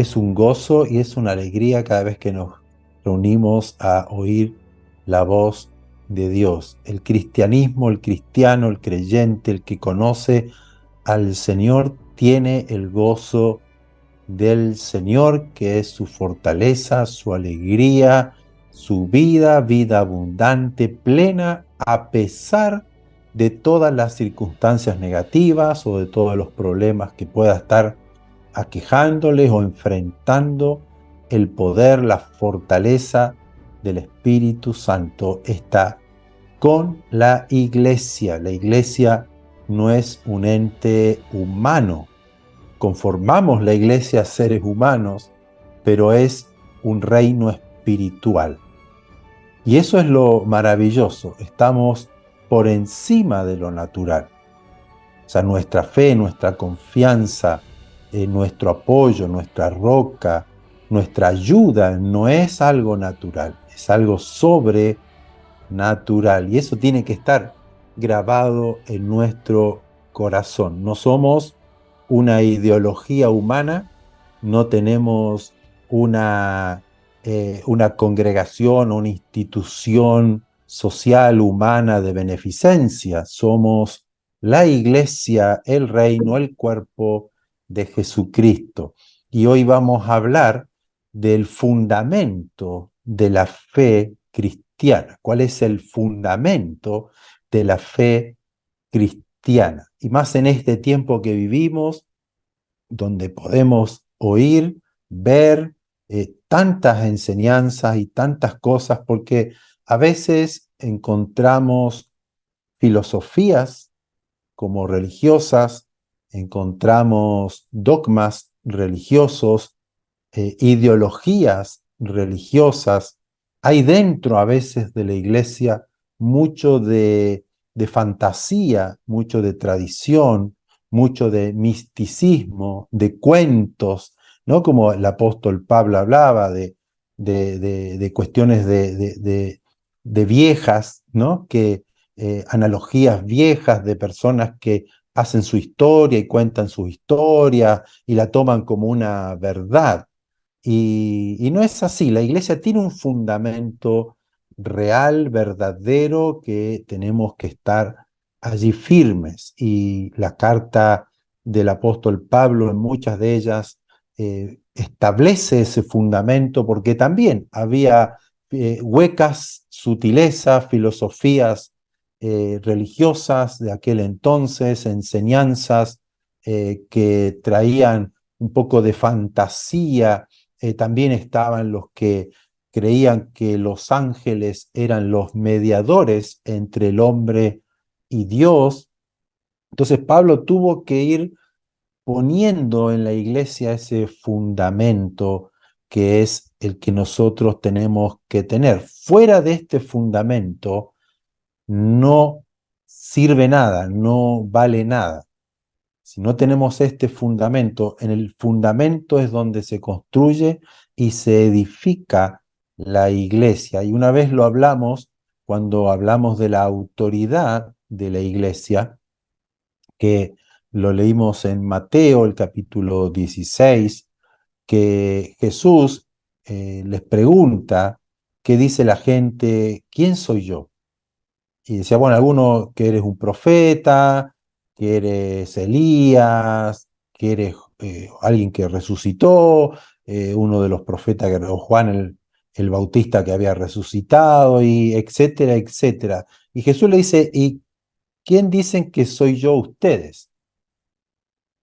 es un gozo y es una alegría cada vez que nos reunimos a oír la voz de Dios. El cristianismo, el cristiano, el creyente, el que conoce al Señor, tiene el gozo del Señor, que es su fortaleza, su alegría, su vida, vida abundante, plena, a pesar de todas las circunstancias negativas o de todos los problemas que pueda estar aquejándoles o enfrentando. El poder, la fortaleza del Espíritu Santo está con la iglesia. La iglesia no es un ente humano. Conformamos la iglesia a seres humanos, pero es un reino espiritual. Y eso es lo maravilloso. Estamos por encima de lo natural. O sea, nuestra fe, nuestra confianza, nuestro apoyo, nuestra roca, nuestra ayuda no es algo natural, es algo sobrenatural. Y eso tiene que estar grabado en nuestro corazón. No somos una ideología humana, no tenemos una congregación, una institución social, humana de beneficencia. Somos la iglesia, el reino, el cuerpo de Jesucristo. Y hoy vamos a hablar del fundamento de la fe cristiana. ¿Cuál es el fundamento de la fe cristiana? Y más en este tiempo que vivimos, donde podemos oír, ver tantas enseñanzas y tantas cosas, porque a veces encontramos filosofías como religiosas, encontramos dogmas religiosos, ideologías religiosas. Hay dentro a veces de la iglesia mucho de fantasía, mucho de tradición, mucho de misticismo, de cuentos, ¿no? Como el apóstol Pablo hablaba de cuestiones de viejas, ¿no? Que analogías viejas de personas que hacen su historia y cuentan su historia y la toman como una verdad. Y no es así, la iglesia tiene un fundamento real, verdadero, que tenemos que estar allí firmes. Y la carta del apóstol Pablo, en muchas de ellas, establece ese fundamento porque también había huecas sutilezas, filosofías religiosas de aquel entonces, enseñanzas que traían un poco de fantasía. También estaban los que creían que los ángeles eran los mediadores entre el hombre y Dios. Entonces Pablo tuvo que ir poniendo en la iglesia ese fundamento que es el que nosotros tenemos que tener. Fuera de este fundamento no sirve nada, no vale nada. Si no tenemos este fundamento, en el fundamento es donde se construye y se edifica la iglesia. Y una vez lo hablamos cuando hablamos de la autoridad de la iglesia, que lo leímos en Mateo, el capítulo 16, que Jesús les pregunta, ¿qué dice la gente? ¿Quién soy yo? Y decía, bueno, algunos que eres un profeta, que eres Elías, que eres alguien que resucitó, uno de los profetas, o Juan el Bautista que había resucitado, y etcétera, etcétera. Y Jesús le dice, ¿y quién dicen que soy yo ustedes?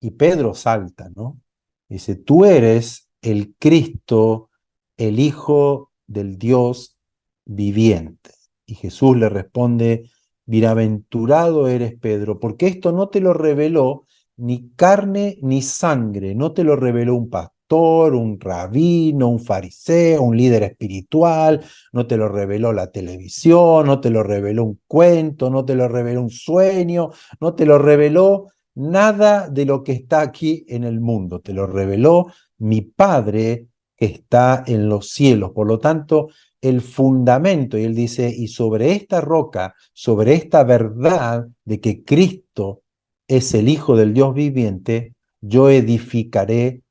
Y Pedro salta, ¿no? Dice, tú eres el Cristo, el Hijo del Dios viviente. Y Jesús le responde, bienaventurado eres Pedro, porque esto no te lo reveló ni carne ni sangre, no te lo reveló un pastor, un rabino, un fariseo, un líder espiritual, no te lo reveló la televisión, no te lo reveló un cuento, no te lo reveló un sueño, no te lo reveló nada de lo que está aquí en el mundo, te lo reveló mi Padre que está en los cielos. Por lo tanto, el fundamento, y él dice, y sobre esta roca, sobre esta verdad de que Cristo es el Hijo del Dios viviente, yo edificaré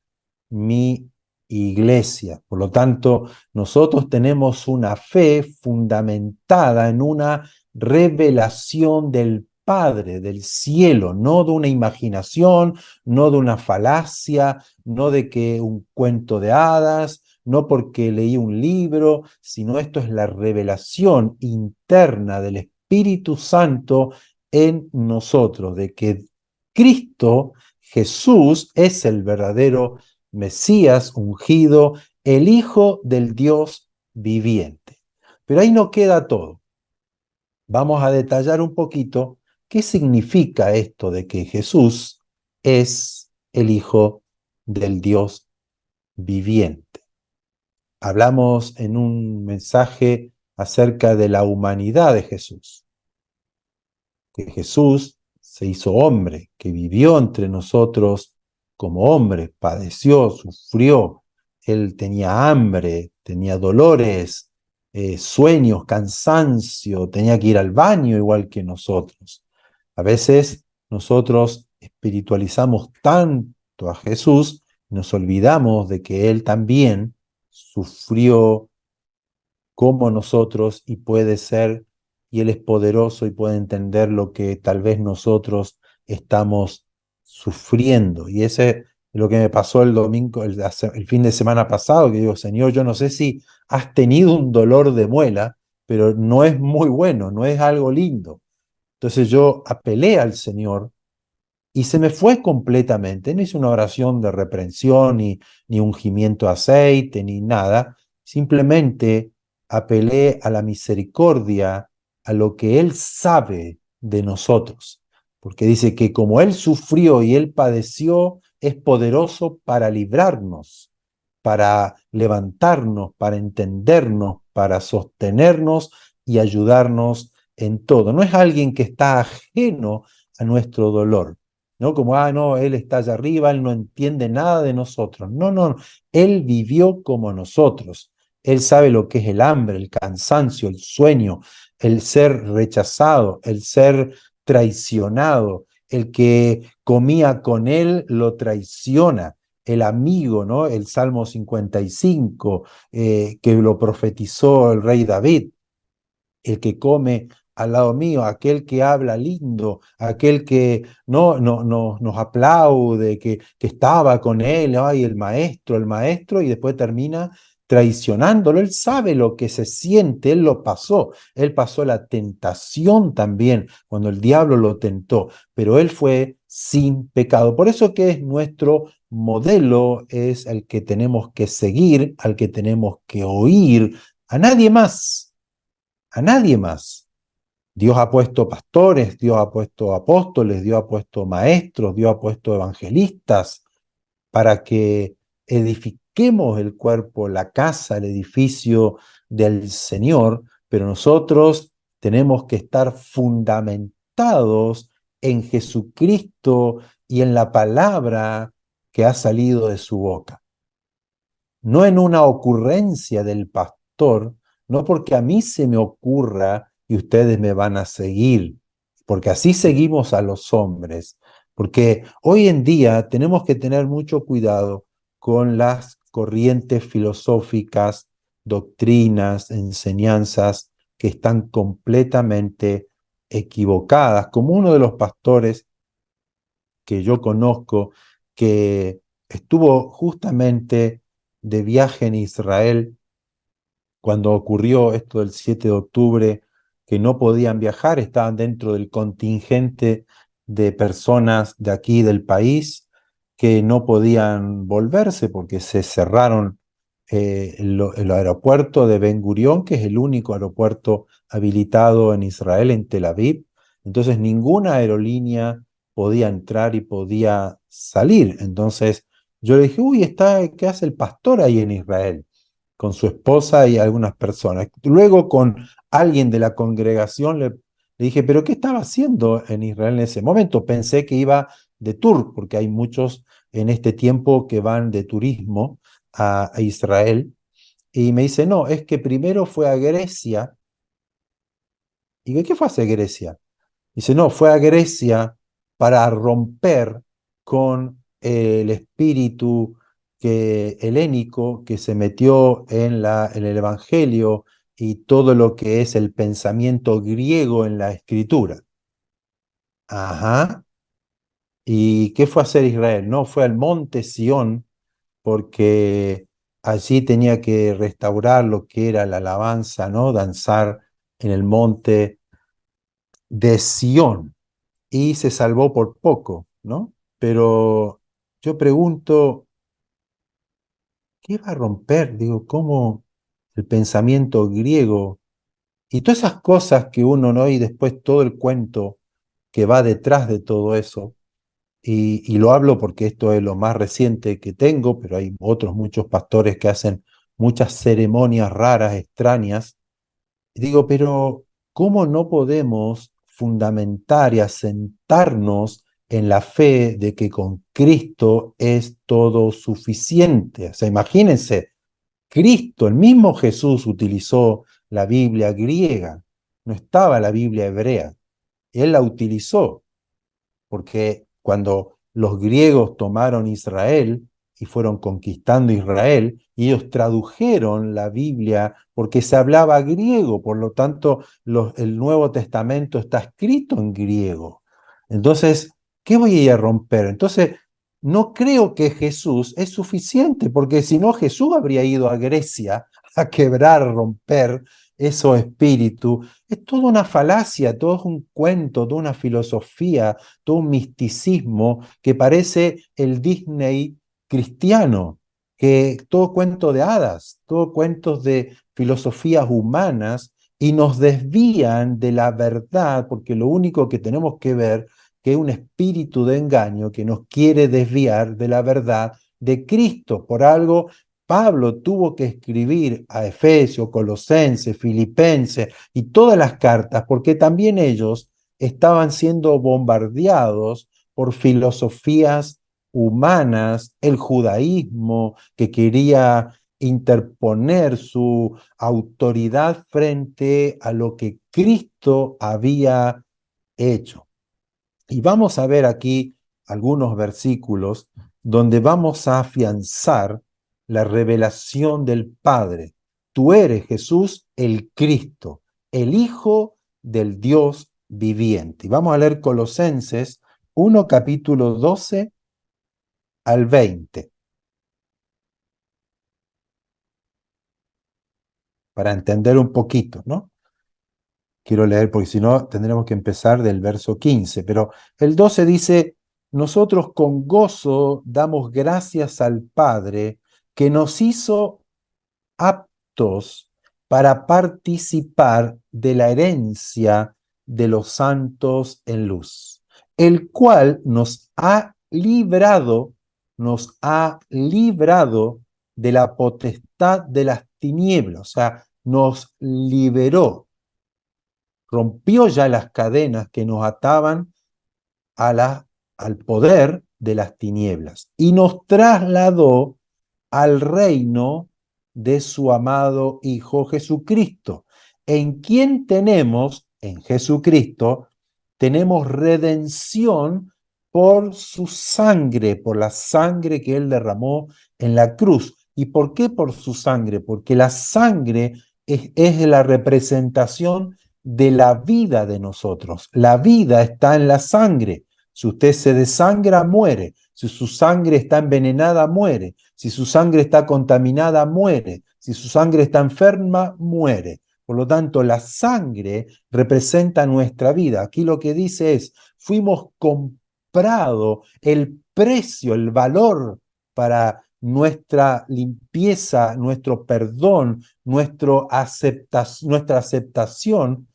mi iglesia. Por lo tanto, nosotros tenemos una fe fundamentada en una revelación del Padre, del cielo, no de una imaginación, no de una falacia, no de que un cuento de hadas, no porque leí un libro, sino esto es la revelación interna del Espíritu Santo en nosotros, de que Cristo, Jesús, es el verdadero Mesías ungido, el Hijo del Dios viviente. Pero ahí no queda todo. Vamos a detallar un poquito qué significa esto de que Jesús es el Hijo del Dios viviente. Hablamos en un mensaje acerca de la humanidad de Jesús, que Jesús se hizo hombre, que vivió entre nosotros como hombre, padeció, sufrió, él tenía hambre, tenía dolores, sueños, cansancio, tenía que ir al baño igual que nosotros. A veces nosotros espiritualizamos tanto a Jesús, nos olvidamos de que él también sufrió como nosotros y puede ser, y Él es poderoso y puede entender lo que tal vez nosotros estamos sufriendo. Y ese es lo que me pasó el domingo, el fin de semana pasado, que digo, Señor, yo no sé si has tenido un dolor de muela, pero no es muy bueno, no es algo lindo. Entonces yo apelé al Señor y se me fue completamente. No hice una oración de reprensión, ni ungimiento de aceite, ni nada. Simplemente apelé a la misericordia, a lo que Él sabe de nosotros. Porque dice que como Él sufrió y Él padeció, es poderoso para librarnos, para levantarnos, para entendernos, para sostenernos y ayudarnos en todo. No es alguien que está ajeno a nuestro dolor, ¿no? Como, no, Él está allá arriba, Él no entiende nada de nosotros. No, no, Él vivió como nosotros. Él sabe lo que es el hambre, el cansancio, el sueño, el ser rechazado, el ser traicionado. El que comía con Él lo traiciona. El amigo, ¿no? El Salmo 55, que lo profetizó el rey David, el que come al lado mío, aquel que habla lindo, aquel que nos aplaude, que estaba con él, ay, el maestro, y después termina traicionándolo. Él sabe lo que se siente, él pasó la tentación también, cuando el diablo lo tentó, pero él fue sin pecado. Por eso que es nuestro modelo, es el que tenemos que seguir, al que tenemos que oír, a nadie más, a nadie más. Dios ha puesto pastores, Dios ha puesto apóstoles, Dios ha puesto maestros, Dios ha puesto evangelistas para que edifiquemos el cuerpo, la casa, el edificio del Señor, pero nosotros tenemos que estar fundamentados en Jesucristo y en la palabra que ha salido de su boca, no en una ocurrencia del pastor, no porque a mí se me ocurra y ustedes me van a seguir, porque así seguimos a los hombres, porque hoy en día tenemos que tener mucho cuidado con las corrientes filosóficas, doctrinas, enseñanzas que están completamente equivocadas, como uno de los pastores que yo conozco, que estuvo justamente de viaje en Israel cuando ocurrió esto del 7 de octubre, que no podían viajar, estaban dentro del contingente de personas de aquí del país que no podían volverse porque se cerraron el aeropuerto de Ben Gurión, que es el único aeropuerto habilitado en Israel, en Tel Aviv. Entonces ninguna aerolínea podía entrar y podía salir. Entonces yo le dije, uy, ¿qué hace el pastor ahí en Israel? Con su esposa y algunas personas. Luego con alguien de la congregación le dije, pero ¿qué estaba haciendo en Israel en ese momento? Pensé que iba de tour, porque hay muchos en este tiempo que van de turismo a Israel. Y me dice, no, es que primero fue a Grecia. Y digo, ¿qué fue a hacer Grecia? Dice, no, fue a Grecia para romper con el espíritu helénico que se metió en el Evangelio y todo lo que es el pensamiento griego en la escritura. Ajá. ¿Y qué fue a hacer Israel? No, fue al monte Sión porque allí tenía que restaurar lo que era la alabanza, ¿no? Danzar en el monte de Sión y se salvó por poco, ¿no? Pero yo pregunto, ¿qué va a romper? Digo, ¿cómo el pensamiento griego y todas esas cosas que uno no y después todo el cuento que va detrás de todo eso? Y lo hablo porque esto es lo más reciente que tengo, pero hay otros muchos pastores que hacen muchas ceremonias raras, extrañas. Y digo, pero ¿cómo no podemos fundamentar y asentarnos en la fe de que con Cristo es todo suficiente? O sea, imagínense, Cristo, el mismo Jesús utilizó la Biblia griega, no estaba la Biblia hebrea, él la utilizó porque cuando los griegos tomaron Israel y fueron conquistando Israel, y ellos tradujeron la Biblia porque se hablaba griego, por lo tanto el Nuevo Testamento está escrito en griego. Entonces, ¿qué voy a ir a romper? Entonces, no creo que Jesús es suficiente, porque si no, Jesús habría ido a Grecia a quebrar, romper esos espíritus. Es toda una falacia, todo es un cuento, toda una filosofía, todo un misticismo que parece el Disney cristiano, que todo cuento de hadas, todo cuentos de filosofías humanas y nos desvían de la verdad, porque lo único que tenemos que ver que es un espíritu de engaño que nos quiere desviar de la verdad de Cristo. Por algo Pablo tuvo que escribir a Efesios, Colosenses, Filipenses y todas las cartas, porque también ellos estaban siendo bombardeados por filosofías humanas, el judaísmo que quería interponer su autoridad frente a lo que Cristo había hecho. Y vamos a ver aquí algunos versículos donde vamos a afianzar la revelación del Padre. Tú eres, Jesús, el Cristo, el Hijo del Dios viviente. Y vamos a leer Colosenses 1, capítulo 12 al 20, para entender un poquito, ¿no? Quiero leer porque si no tendremos que empezar del verso 15, pero el 12 dice, nosotros con gozo damos gracias al Padre que nos hizo aptos para participar de la herencia de los santos en luz, el cual nos ha librado de la potestad de las tinieblas, o sea, nos liberó, rompió ya las cadenas que nos ataban a al poder de las tinieblas y nos trasladó al reino de su amado Hijo Jesucristo, en quien tenemos, en Jesucristo, tenemos redención por su sangre, por la sangre que Él derramó en la cruz. ¿Y por qué por su sangre? Porque la sangre es la representación de la vida de nosotros. La vida está en la sangre. Si usted se desangra, muere. Si su sangre está envenenada, muere. Si su sangre está contaminada, muere. Si su sangre está enferma, muere. Por lo tanto, la sangre representa nuestra vida. Aquí lo que dice es, fuimos comprados, el precio, el valor para nuestra limpieza, nuestro perdón, nuestra aceptación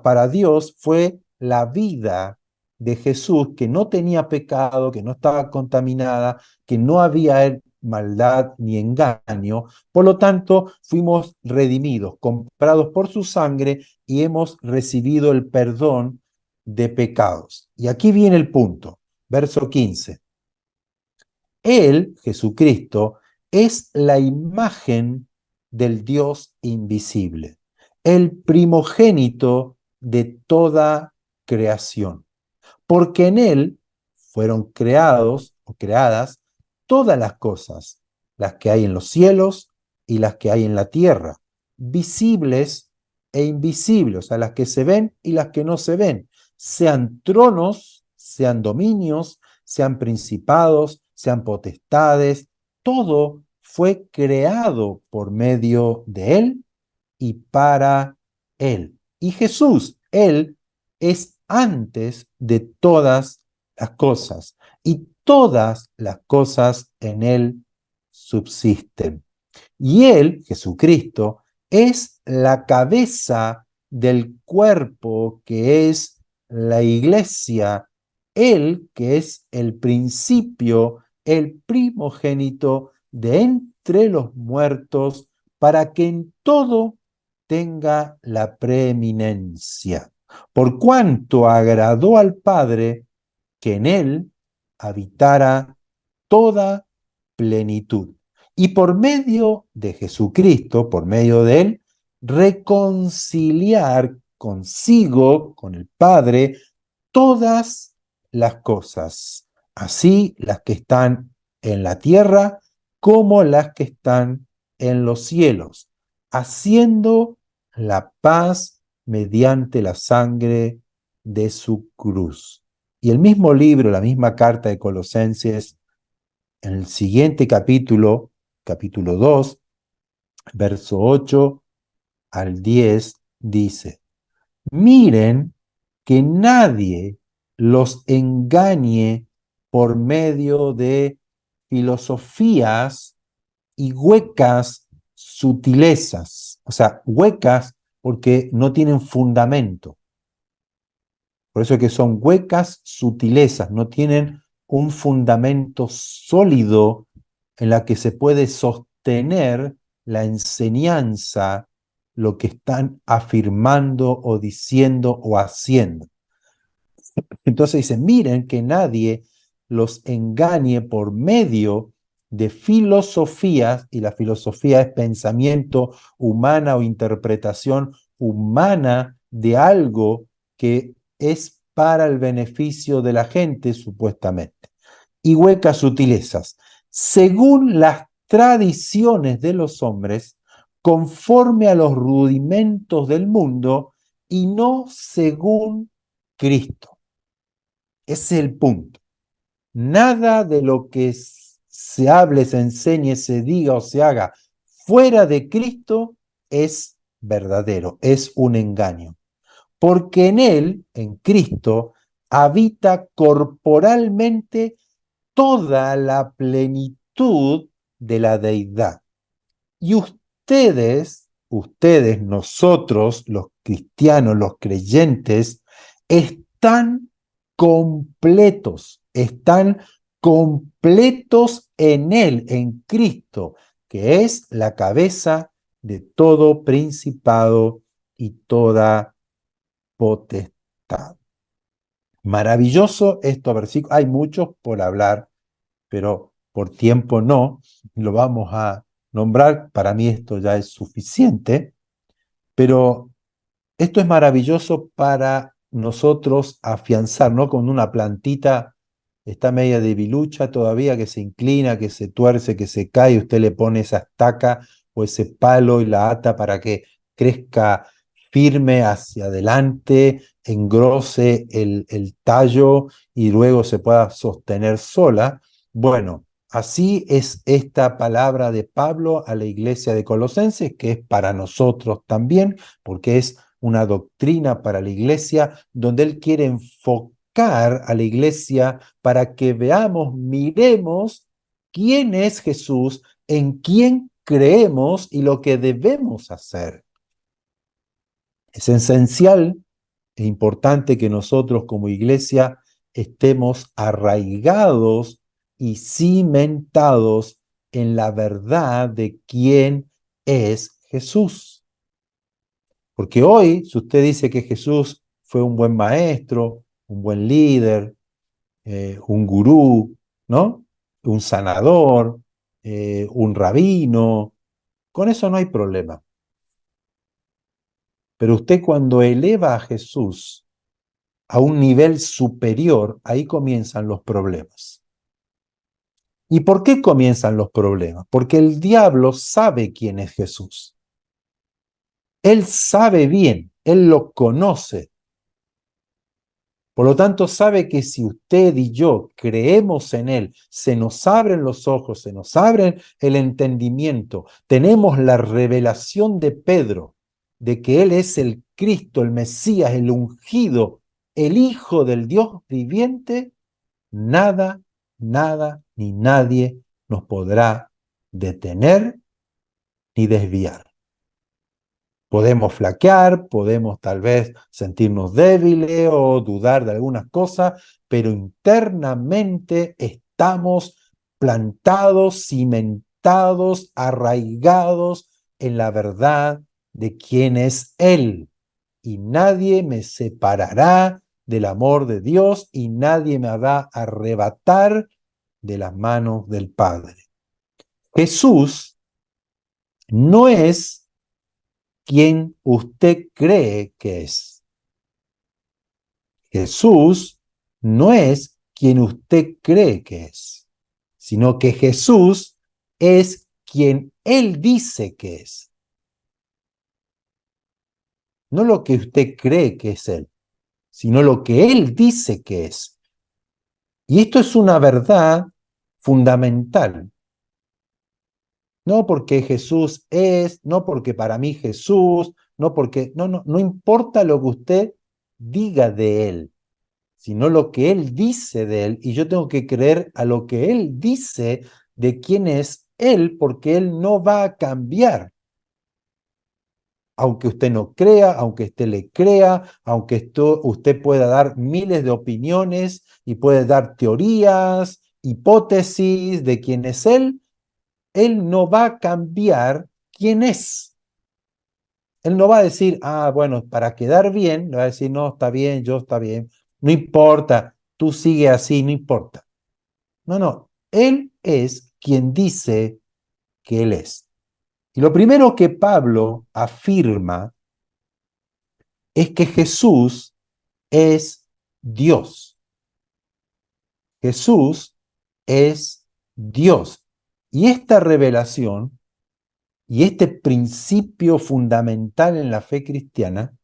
para Dios fue la vida de Jesús, que no tenía pecado, que no estaba contaminada, que no había maldad ni engaño. Por lo tanto, fuimos redimidos, comprados por su sangre y hemos recibido el perdón de pecados. Y aquí viene el punto, verso 15. Él, Jesucristo, es la imagen del Dios invisible, el primogénito de toda creación, porque en Él fueron creados o creadas todas las cosas, las que hay en los cielos y las que hay en la tierra, visibles e invisibles, o sea, las que se ven y las que no se ven, sean tronos, sean dominios, sean principados, sean potestades, todo fue creado por medio de Él y para Él. Y Jesús, Él, es antes de todas las cosas, y todas las cosas en Él subsisten. Y Él, Jesucristo, es la cabeza del cuerpo que es la iglesia, Él que es el principio, el primogénito de entre los muertos, para que en todo tenga la preeminencia. Por cuanto agradó al Padre que en Él habitara toda plenitud. Y por medio de Jesucristo, por medio de Él, reconciliar consigo, con el Padre, todas las cosas, así las que están en la tierra como las que están en los cielos, haciendo la paz mediante la sangre de su cruz. Y el mismo libro, la misma carta de Colosenses, en el siguiente capítulo, capítulo 2, verso 8 al 10, dice: miren que nadie los engañe por medio de filosofías y huecas sutilezas. O sea, huecas porque no tienen fundamento. Por eso es que son huecas sutilezas, no tienen un fundamento sólido en la que se puede sostener la enseñanza, lo que están afirmando o diciendo o haciendo. Entonces dice, miren que nadie los engañe por medio de filosofías, y la filosofía es pensamiento humana o interpretación humana de algo que es para el beneficio de la gente, supuestamente, y huecas sutilezas, según las tradiciones de los hombres, conforme a los rudimentos del mundo, y no según Cristo. Ese es el punto. Nada de lo que se hable, se enseñe, se diga o se haga fuera de Cristo es verdadero, es un engaño. Porque en Él, en Cristo, habita corporalmente toda la plenitud de la deidad. Y nosotros, los cristianos, los creyentes, están completos en Él, en Cristo, que es la cabeza de todo principado y toda potestad. Maravilloso estos versículos. Hay muchos por hablar, pero por tiempo no. Lo vamos a nombrar. Para mí esto ya es suficiente, pero esto es maravilloso para nosotros afianzar, ¿no? Cuando una plantita está media debilucha todavía, que se inclina, que se tuerce, que se cae, usted le pone esa estaca o ese palo y la ata para que crezca firme hacia adelante, engrose el tallo y luego se pueda sostener sola. Bueno, así es esta palabra de Pablo a la iglesia de Colosenses, que es para nosotros también, porque es una doctrina para la iglesia, donde él quiere enfocar a la iglesia para que veamos, miremos quién es Jesús, en quién creemos y lo que debemos hacer. Es esencial e importante que nosotros como iglesia estemos arraigados y cimentados en la verdad de quién es Jesús. Porque hoy, si usted dice que Jesús fue un buen maestro, un buen líder, un gurú, ¿no? Un sanador, un rabino, con eso no hay problema. Pero usted cuando eleva a Jesús a un nivel superior, ahí comienzan los problemas. ¿Y por qué comienzan los problemas? Porque el diablo sabe quién es Jesús. Él sabe bien, él lo conoce. Por lo tanto, sabe que si usted y yo creemos en Él, se nos abren los ojos, se nos abre el entendimiento, tenemos la revelación de Pedro de que Él es el Cristo, el Mesías, el ungido, el Hijo del Dios viviente, nada, nada ni nadie nos podrá detener ni desviar. Podemos flaquear, podemos tal vez sentirnos débiles o dudar de algunas cosas, pero internamente estamos plantados, cimentados, arraigados en la verdad de quién es Él. Y nadie me separará del amor de Dios y nadie me va a arrebatar de las manos del Padre. Jesús no es quien usted cree que es. Jesús no es quien usted cree que es, sino que Jesús es quien Él dice que es. No lo que usted cree que es Él, sino lo que Él dice que es. Y esto es una verdad fundamental. No porque Jesús es, no porque para mí Jesús, no porque, no importa lo que usted diga de Él, sino lo que Él dice de Él, y yo tengo que creer a lo que Él dice de quién es Él, porque Él no va a cambiar. Aunque usted no crea, aunque usted le crea, aunque usted pueda dar miles de opiniones y puede dar teorías, hipótesis de quién es Él no va a cambiar quién es. Él no va a decir, bueno, para quedar bien, le va a decir, no, está bien, yo está bien, no importa, tú sigue así, no importa. No, Él es quien dice que Él es. Y lo primero que Pablo afirma es que Jesús es Dios. Jesús es Dios. Y esta revelación y este principio fundamental en la fe cristiana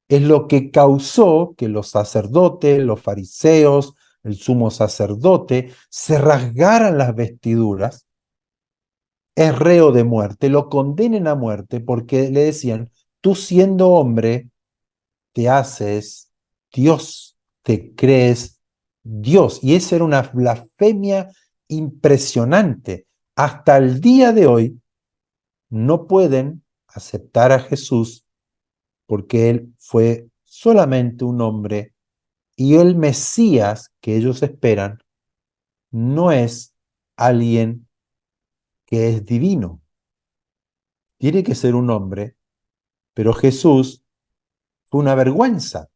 es lo que causó que los sacerdotes, los fariseos, el sumo sacerdote, se rasgaran las vestiduras, es reo de muerte, lo condenen a muerte porque le decían, tú siendo hombre, te haces Dios, te crees Dios. Y esa era una blasfemia impresionante. Hasta el día de hoy no pueden aceptar a Jesús porque Él fue solamente un hombre y el Mesías que ellos esperan no es alguien que es divino. Tiene que ser un hombre, pero Jesús fue una vergüenza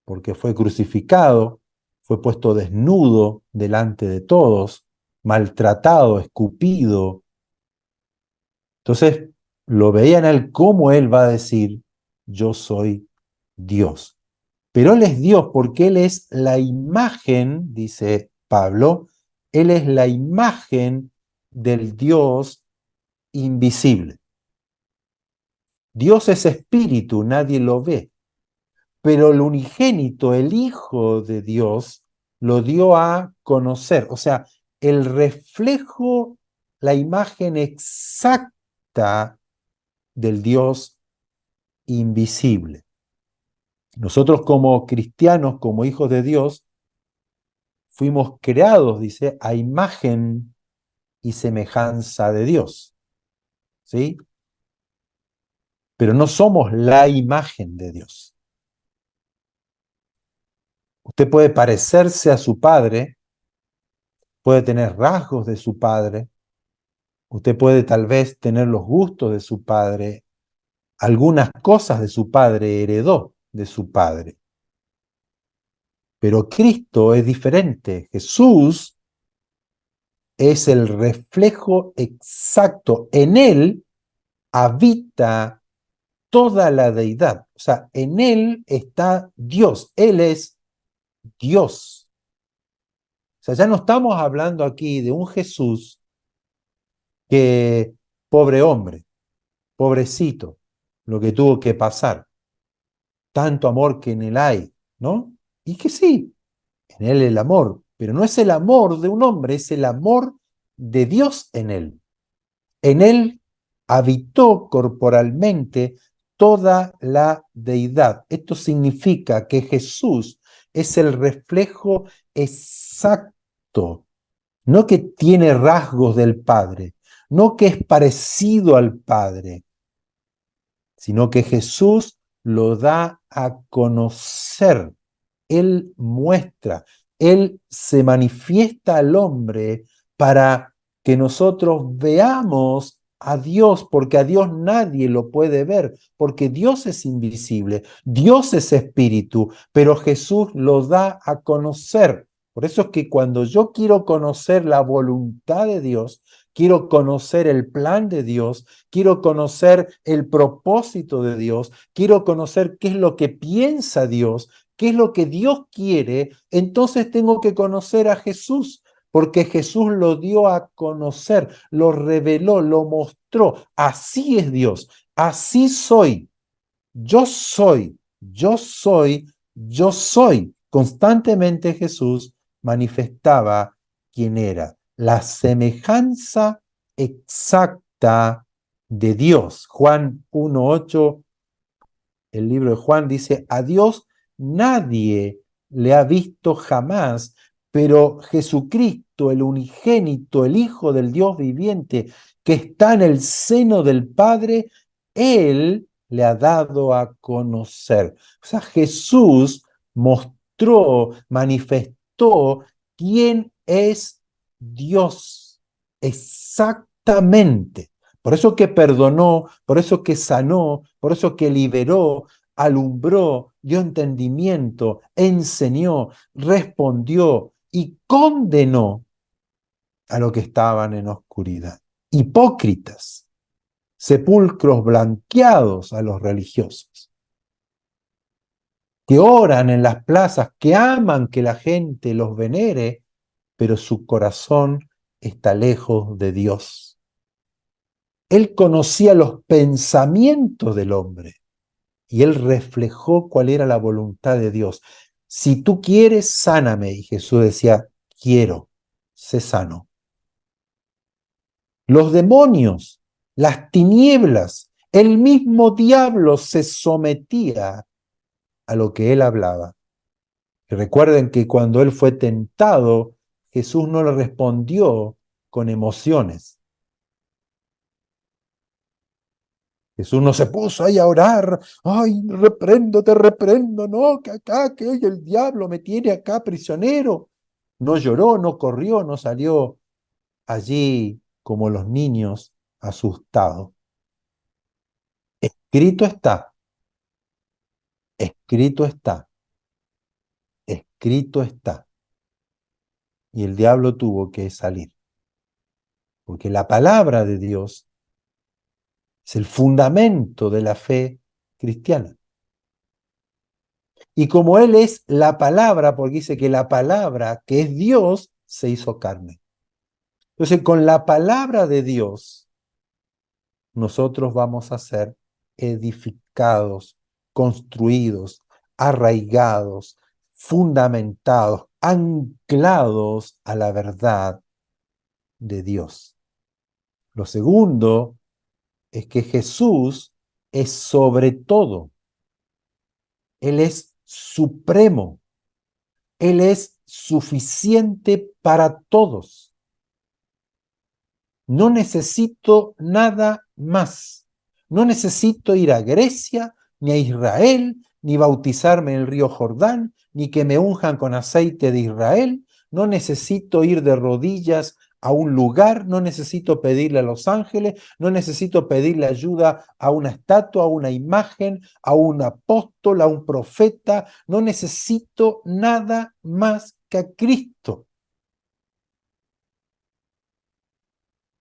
porque fue crucificado, fue puesto desnudo delante de todos, maltratado, escupido. Entonces lo veían a él como él va a decir, yo soy Dios. Pero Él es Dios porque Él es la imagen, dice Pablo, Él es la imagen del Dios invisible. Dios es espíritu, nadie lo ve, pero el unigénito, el Hijo de Dios, lo dio a conocer. O sea, el reflejo, la imagen exacta del Dios invisible. Nosotros como cristianos, como hijos de Dios, fuimos creados, dice, a imagen y semejanza de Dios, ¿sí? Pero no somos la imagen de Dios. Usted puede parecerse a su padre, puede tener rasgos de su padre, usted puede tal vez tener los gustos de su padre, algunas cosas de su padre heredó de su padre. Pero Cristo es diferente. Jesús es el reflejo exacto. En Él habita toda la deidad. O sea, en Él está Dios. Él es Dios. sea, ya no estamos hablando aquí de un Jesús que, pobre hombre, pobrecito, lo que tuvo que pasar, tanto amor que en él hay, ¿no? Y que sí, en él el amor, pero no es el amor de un hombre, es el amor de Dios en él. En él habitó corporalmente toda la deidad. Esto significa que Jesús es el reflejo exacto, no que tiene rasgos del Padre, no que es parecido al Padre, sino que Jesús lo da a conocer. Él muestra, Él se manifiesta al hombre para que nosotros veamos a Dios, porque a Dios nadie lo puede ver, porque Dios es invisible, Dios es espíritu, pero Jesús lo da a conocer. Por eso es que cuando yo quiero conocer la voluntad de Dios, quiero conocer el plan de Dios, quiero conocer el propósito de Dios, quiero conocer qué es lo que piensa Dios, qué es lo que Dios quiere, entonces tengo que conocer a Jesús, porque Jesús lo dio a conocer, lo reveló, lo mostró. Así es Dios, así soy, yo soy, yo soy, yo soy. Constantemente Jesús manifestaba quién era, la semejanza exacta de Dios. Juan 1:8, el libro de Juan dice, a Dios nadie le ha visto jamás, pero Jesucristo, el unigénito, el Hijo del Dios viviente, que está en el seno del Padre, Él le ha dado a conocer. O sea, Jesús mostró, manifestó quién es Dios exactamente. Por eso que perdonó, por eso que sanó, por eso que liberó, alumbró, dio entendimiento, enseñó, respondió y condenó a los que estaban en oscuridad. Hipócritas, sepulcros blanqueados a los religiosos, que oran en las plazas, que aman que la gente los venere, pero su corazón está lejos de Dios. Él conocía los pensamientos del hombre y él reflejó cuál era la voluntad de Dios. Si tú quieres, sáname. Y Jesús decía, quiero, sé sano. Los demonios, las tinieblas, el mismo diablo se sometía a lo que él hablaba. Y recuerden que cuando él fue tentado, Jesús no le respondió con emociones. Jesús no se puso ahí a orar, ay, te reprendo, no, que acá, que hoy el diablo me tiene acá prisionero. No lloró, no corrió, no salió allí como los niños asustados. Escrito está, escrito está, escrito está. Y el diablo tuvo que salir, porque la palabra de Dios es el fundamento de la fe cristiana. Y como Él es la palabra, porque dice que la palabra, que es Dios, se hizo carne. Entonces, con la palabra de Dios, nosotros vamos a ser edificados, construidos, arraigados, fundamentados, anclados a la verdad de Dios. Lo segundo es que Jesús es sobre todo. Él es supremo. Él es suficiente para todos. No necesito nada más. No necesito ir a Grecia, ni a Israel, ni bautizarme en el río Jordán, ni que me unjan con aceite de Israel. No necesito ir de rodillas a un lugar, no necesito pedirle a los ángeles, no necesito pedirle ayuda a una estatua, a una imagen, a un apóstol, a un profeta. No necesito nada más que a Cristo.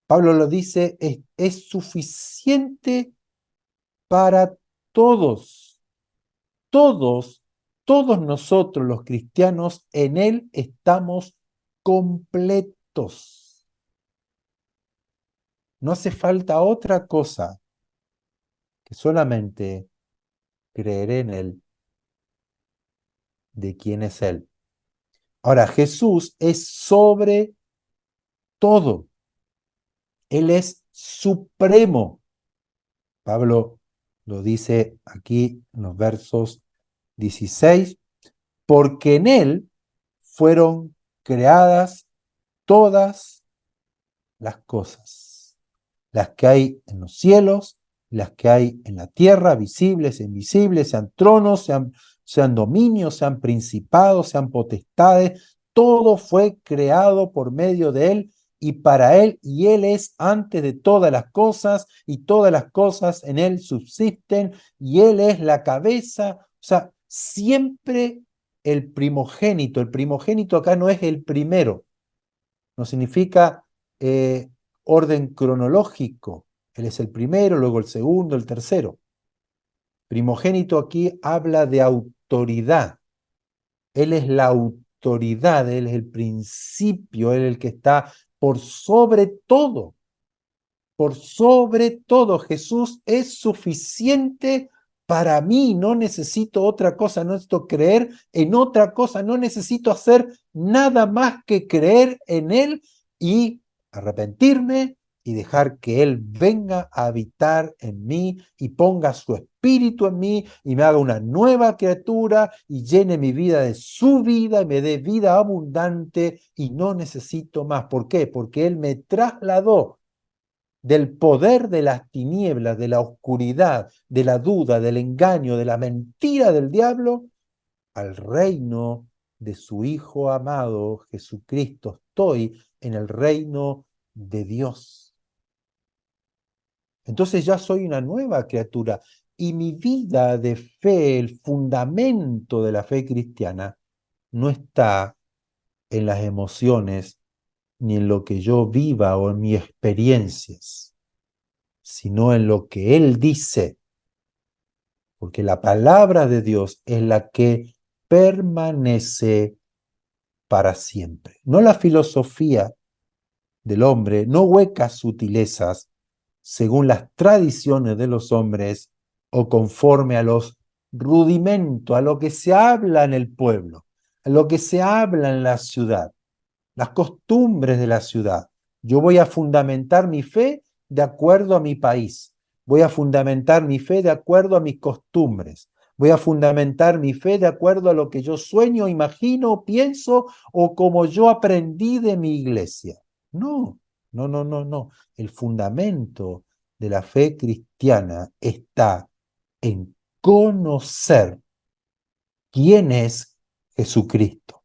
Pablo lo dice, es suficiente para todos, todos, todos nosotros los cristianos, en Él estamos completos. No hace falta otra cosa que solamente creer en Él, de quién es Él. Ahora, Jesús es sobre todo. Él es supremo. Pablo lo dice aquí en los versos 16, porque en Él fueron creadas todas las cosas, las que hay en los cielos, las que hay en la tierra, visibles e invisibles, sean tronos, sean dominios, sean principados, sean potestades, todo fue creado por medio de Él y para Él, y Él es antes de todas las cosas, y todas las cosas en Él subsisten, y Él es la cabeza. O sea, siempre el primogénito acá no es el primero, no significa orden cronológico. Él es el primero, luego el segundo, el tercero. Primogénito aquí habla de autoridad. Él es la autoridad, Él es el principio, Él es el que está por sobre todo. Por sobre todo, Jesús es suficiente para mí. No necesito otra cosa, no necesito creer en otra cosa, no necesito hacer nada más que creer en Él y arrepentirme y dejar que Él venga a habitar en mí y ponga su espíritu en mí y me haga una nueva criatura y llene mi vida de su vida y me dé vida abundante y no necesito más. ¿Por qué? Porque Él me trasladó del poder de las tinieblas, de la oscuridad, de la duda, del engaño, de la mentira del diablo, al reino de su Hijo amado, Jesucristo. Estoy en el reino de Dios. Entonces ya soy una nueva criatura y mi vida de fe, el fundamento de la fe cristiana, no está en las emociones ni en lo que yo viva o en mis experiencias, sino en lo que Él dice, porque la palabra de Dios es la que permanece para siempre. No la filosofía del hombre, no huecas sutilezas según las tradiciones de los hombres o conforme a los rudimentos, a lo que se habla en el pueblo, a lo que se habla en la ciudad, las costumbres de la ciudad. Yo voy a fundamentar mi fe de acuerdo a mi país. Voy a fundamentar mi fe de acuerdo a mis costumbres. Voy a fundamentar mi fe de acuerdo a lo que yo sueño, imagino, pienso o como yo aprendí de mi iglesia. No, no, no, no, no. El fundamento de la fe cristiana está en conocer quién es Jesucristo.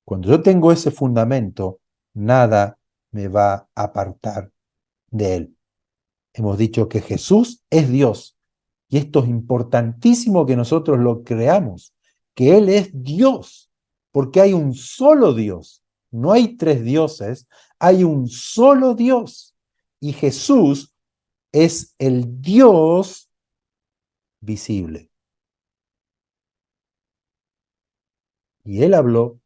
Cuando yo tengo ese fundamento, nada me va a apartar de él. Hemos dicho que Jesús es Dios y esto es importantísimo que nosotros lo creamos, que Él es Dios, porque hay un solo Dios, no hay tres dioses, hay un solo Dios y Jesús es el Dios visible. Y Él habló,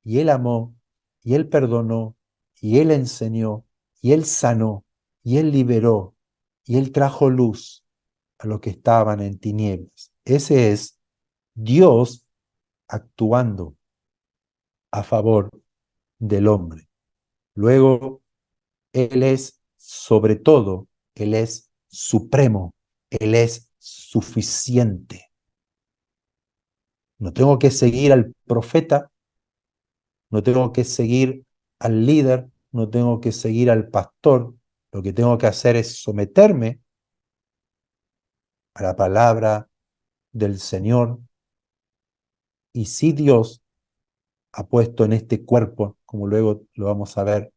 y Él amó, y Él perdonó, y Él enseñó, y Él sanó, y Él liberó, y Él trajo luz a los que estaban en tinieblas. Ese es Dios actuando a favor del hombre. Luego, Él es sobre todo, Él es supremo, Él es suficiente. No tengo que seguir al profeta, no tengo que seguir al líder, no tengo que seguir al pastor. Lo que tengo que hacer es someterme a la palabra del Señor. Y si Dios ha puesto en este cuerpo, como luego lo vamos a ver,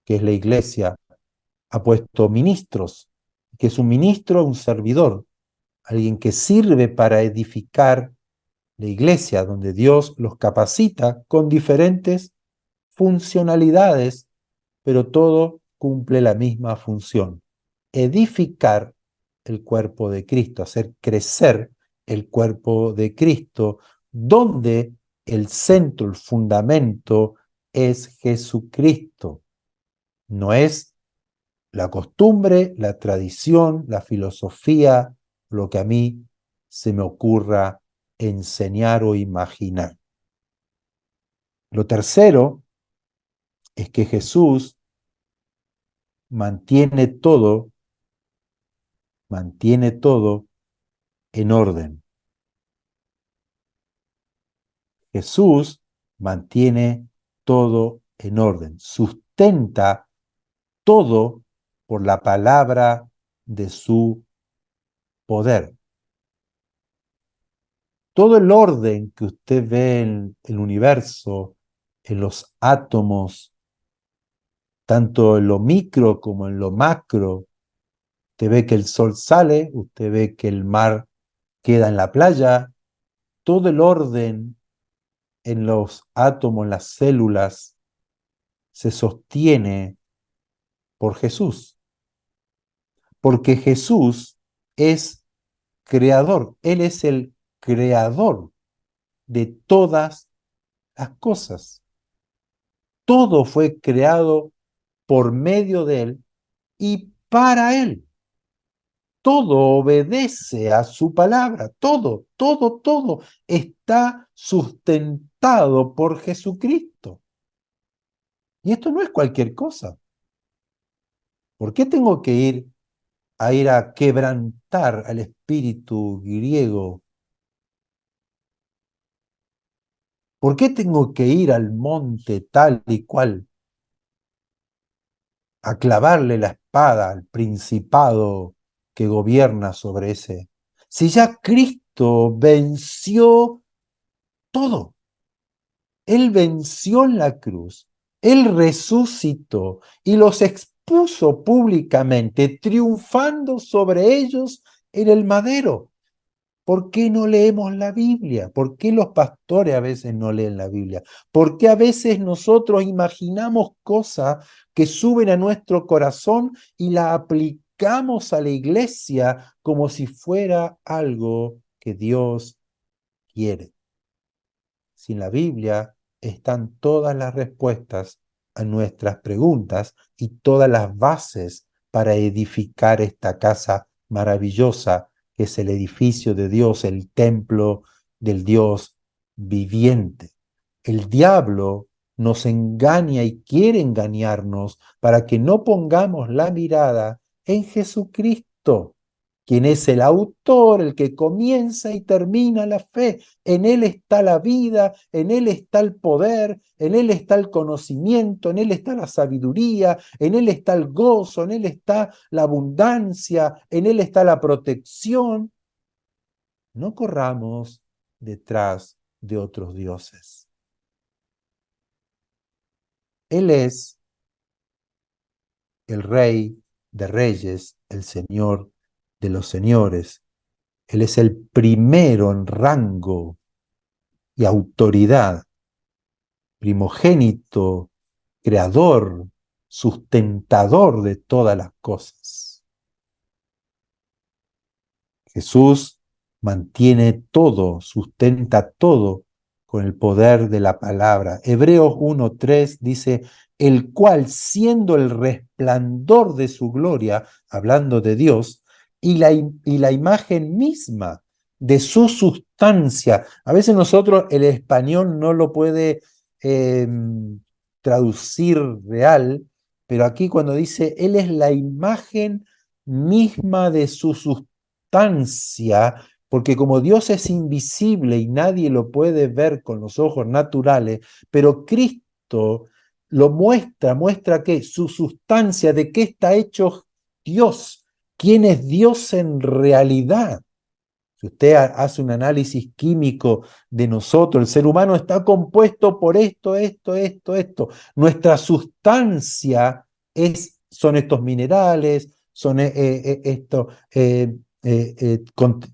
que es la iglesia, ha puesto ministros, que es un ministro, un servidor, alguien que sirve para edificar la iglesia, donde Dios los capacita con diferentes funcionalidades, pero todo cumple la misma función: edificar el cuerpo de Cristo, hacer crecer el cuerpo de Cristo, donde el centro, el fundamento es Jesucristo. No es la costumbre, la tradición, la filosofía, lo que a mí se me ocurra enseñar o imaginar. Lo tercero es que Jesús mantiene todo en orden. Jesús mantiene todo en orden, sustenta todo por la palabra de su poder. Todo el orden que usted ve en el universo, en los átomos, tanto en lo micro como en lo macro, usted ve que el sol sale, usted ve que el mar queda en la playa, todo el orden en los átomos, en las células, se sostiene por Jesús, porque Jesús es creador, Él es el creador de todas las cosas. Todo fue creado por medio de Él y para Él. Todo obedece a su palabra, todo está sustentado por Jesucristo. Y esto no es cualquier cosa. ¿Por qué tengo que ir a quebrantar al espíritu griego? ¿Por qué tengo que ir al monte tal y cual a clavarle la espada al principado que gobierna sobre ese? Si ya Cristo venció todo, Él venció en la cruz, Él resucitó y los expuso públicamente, triunfando sobre ellos en el madero. ¿Por qué no leemos la Biblia? ¿Por qué los pastores a veces no leen la Biblia? ¿Por qué a veces nosotros imaginamos cosas que suben a nuestro corazón y la aplicamos a la iglesia como si fuera algo que Dios quiere? Si en la Biblia están todas las respuestas a nuestras preguntas y todas las bases para edificar esta casa maravillosa que es el edificio de Dios, el templo del Dios viviente. El diablo nos engaña y quiere engañarnos para que no pongamos la mirada en Jesucristo, quien es el autor, el que comienza y termina la fe. En Él está la vida, en Él está el poder, en Él está el conocimiento, en Él está la sabiduría, en Él está el gozo, en Él está la abundancia, en Él está la protección. No corramos detrás de otros dioses. Él es el Rey de Reyes, el Señor de los Señores. Él es el primero en rango y autoridad, primogénito, creador, sustentador de todas las cosas. Jesús mantiene todo, sustenta todo con el poder de la palabra. Hebreos 1:3 dice, el cual siendo el resplandor de su gloria, hablando de Dios, y la imagen misma de su sustancia. A veces nosotros el español no lo puede traducir real, pero aquí cuando dice, Él es la imagen misma de su sustancia, porque como Dios es invisible y nadie lo puede ver con los ojos naturales, pero Cristo lo muestra que su sustancia, de qué está hecho Dios, quién es Dios en realidad. Si usted hace un análisis químico de nosotros, el ser humano está compuesto por esto. Nuestra sustancia son estos minerales,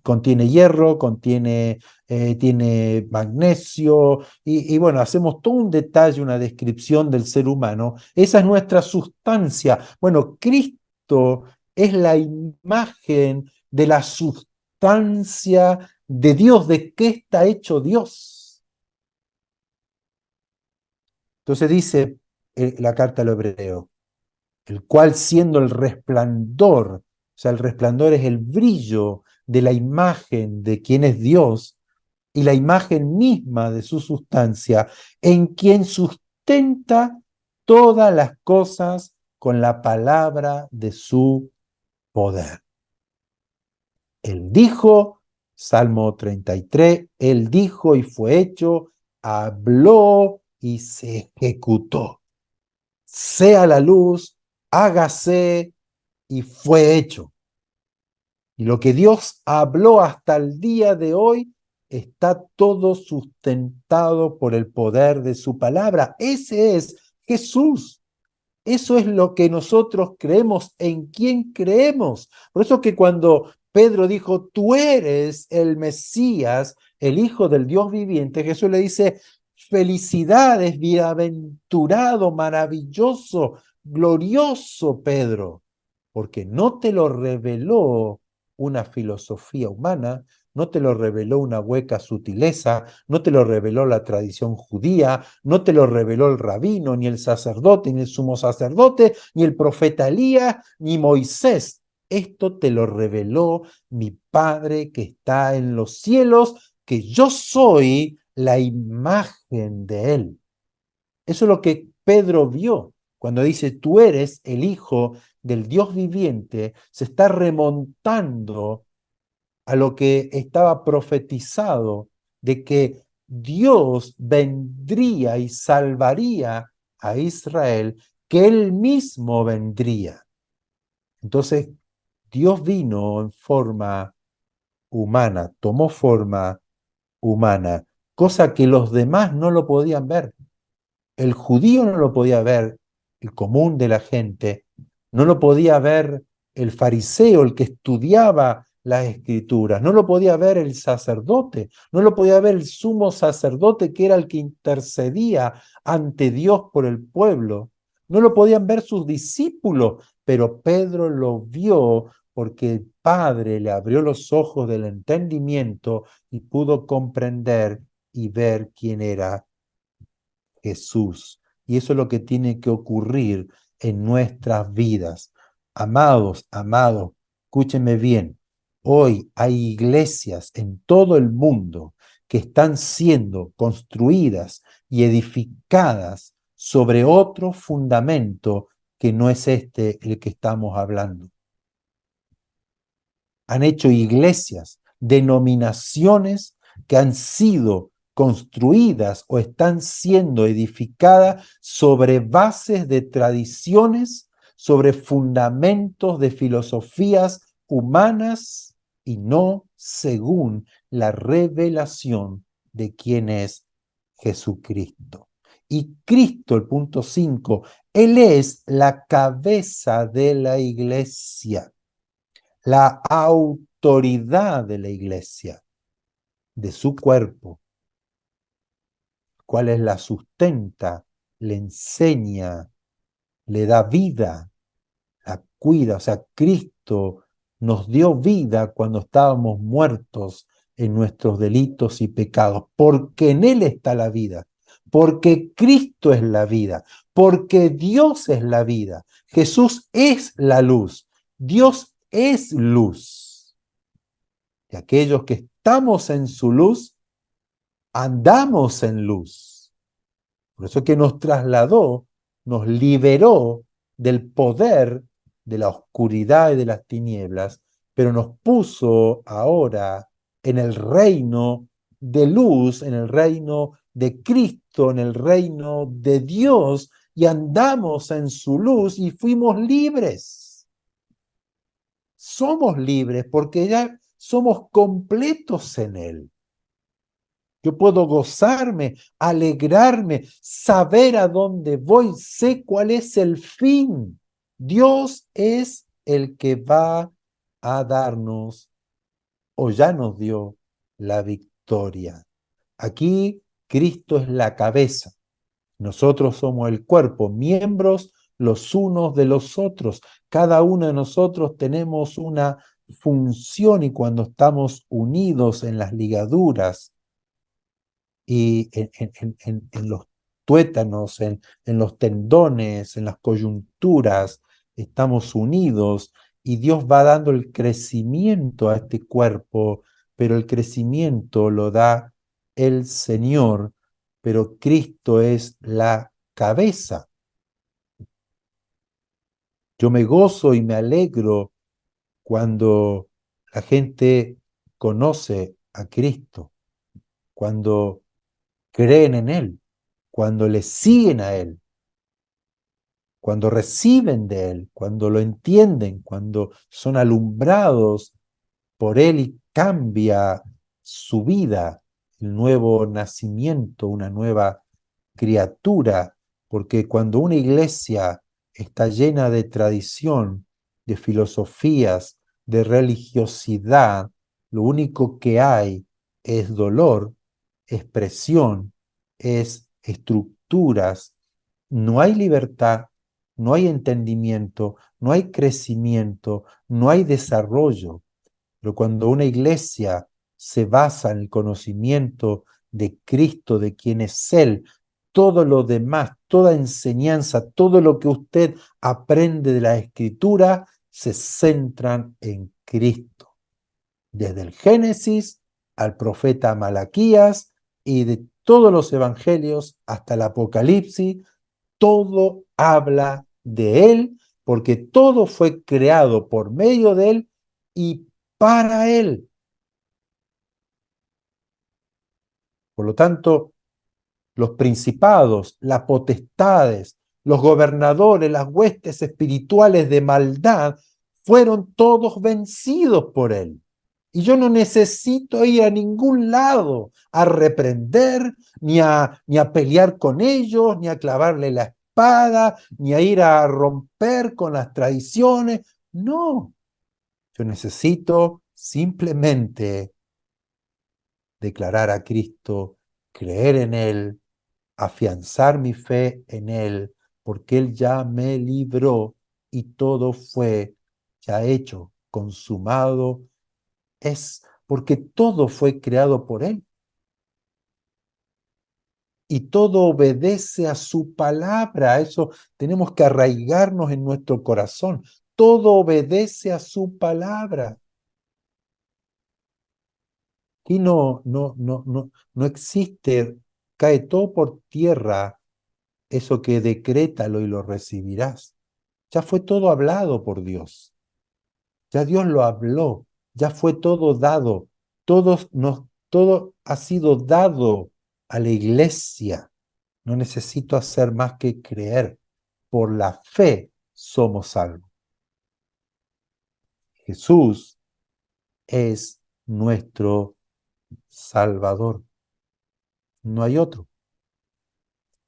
contiene hierro, tiene magnesio, y bueno, hacemos todo un detalle, una descripción del ser humano. Esa es nuestra sustancia. Bueno, Cristo es la imagen de la sustancia de Dios, de qué está hecho Dios. Entonces dice la carta al hebreo, el cual siendo el resplandor, o sea, el resplandor es el brillo de la imagen de quien es Dios y la imagen misma de su sustancia, en quien sustenta todas las cosas con la palabra de su poder. Él dijo, Salmo 33, él dijo y fue hecho, habló y se ejecutó. Sea la luz, hágase y fue hecho. Y lo que Dios habló hasta el día de hoy está todo sustentado por el poder de su palabra. Ese es Jesús. Eso es lo que nosotros creemos, en quién creemos. Por eso que cuando Pedro dijo, tú eres el Mesías, el Hijo del Dios viviente, Jesús le dice, felicidades, bienaventurado, maravilloso, glorioso Pedro, porque no te lo reveló una filosofía humana, no te lo reveló una hueca sutileza, no te lo reveló la tradición judía, no te lo reveló el rabino, ni el sacerdote, ni el sumo sacerdote, ni el profeta Elías, ni Moisés. Esto te lo reveló mi Padre que está en los cielos, que yo soy la imagen de Él. Eso es lo que Pedro vio cuando dice, tú eres el Hijo del Dios viviente, se está remontando a lo que estaba profetizado de que Dios vendría y salvaría a Israel, que él mismo vendría. Entonces, Dios vino en forma humana, tomó forma humana, cosa que los demás no lo podían ver. El judío no lo podía ver, el común de la gente, no lo podía ver el fariseo, el que estudiaba las escrituras, no lo podía ver el sacerdote, no lo podía ver el sumo sacerdote que era el que intercedía ante Dios por el pueblo, no lo podían ver sus discípulos, pero Pedro lo vio porque el Padre le abrió los ojos del entendimiento y pudo comprender y ver quién era Jesús. Y eso es lo que tiene que ocurrir en nuestras vidas. Amados, amados, escúchenme bien. Hoy hay iglesias en todo el mundo que están siendo construidas y edificadas sobre otro fundamento que no es este el que estamos hablando. Han hecho iglesias, denominaciones que han sido construidas o están siendo edificadas sobre bases de tradiciones, sobre fundamentos de filosofías humanas y no según la revelación de quién es Jesucristo. Y Cristo, el punto 5, Él es la cabeza de la iglesia, la autoridad de la iglesia, de su cuerpo, cuál es la sustenta, le enseña, le da vida, la cuida. O sea, Cristo nos dio vida cuando estábamos muertos en nuestros delitos y pecados, porque en Él está la vida, porque Cristo es la vida, porque Dios es la vida, Jesús es la luz, Dios es luz. Y aquellos que estamos en su luz, andamos en luz. Por eso que nos trasladó, nos liberó del poder de la oscuridad y de las tinieblas, pero nos puso ahora en el reino de luz, en el reino de Cristo, en el reino de Dios, y andamos en su luz y fuimos libres. Somos libres porque ya somos completos en Él. Yo puedo gozarme, alegrarme, saber a dónde voy, sé cuál es el fin. Dios es el que va a darnos o ya nos dio la victoria. Aquí Cristo es la cabeza. Nosotros somos el cuerpo, miembros los unos de los otros. Cada uno de nosotros tenemos una función y cuando estamos unidos en las ligaduras y en los tuétanos, en los tendones, en las coyunturas, estamos unidos y Dios va dando el crecimiento a este cuerpo, pero el crecimiento lo da el Señor, pero Cristo es la cabeza. Yo me gozo y me alegro cuando la gente conoce a Cristo, cuando creen en Él, cuando le siguen a Él, cuando reciben de Él, cuando lo entienden, cuando son alumbrados por Él y cambia su vida, el nuevo nacimiento, una nueva criatura, porque cuando una iglesia está llena de tradición, de filosofías, de religiosidad, lo único que hay es dolor, es presión, es estructuras, no hay libertad, no hay entendimiento, no hay crecimiento, no hay desarrollo. Pero cuando una iglesia se basa en el conocimiento de Cristo, de quién es Él, todo lo demás, toda enseñanza, todo lo que usted aprende de la Escritura, se centran en Cristo. Desde el Génesis al profeta Malaquías y de todos los evangelios hasta el Apocalipsis, todo habla de Él, porque todo fue creado por medio de Él y para Él. Por lo tanto, los principados, las potestades, los gobernadores, las huestes espirituales de maldad, fueron todos vencidos por Él. Y yo no necesito ir a ningún lado a reprender, ni a pelear con ellos, ni a clavarle la espada, ni a ir a romper con las tradiciones. No, yo necesito simplemente declarar a Cristo, creer en Él, afianzar mi fe en Él, porque Él ya me libró y todo fue ya hecho, consumado. Es porque todo fue creado por Él y todo obedece a su palabra. Eso tenemos que arraigarnos en nuestro corazón. Todo obedece a su palabra. Aquí no existe, cae todo por tierra eso que decrétalo y lo recibirás. Ya fue todo hablado por Dios. Ya Dios lo habló. Ya fue todo dado. Todo ha sido dado a la iglesia. No necesito hacer más que creer. Por la fe somos salvos. Jesús es nuestro Salvador. No hay otro.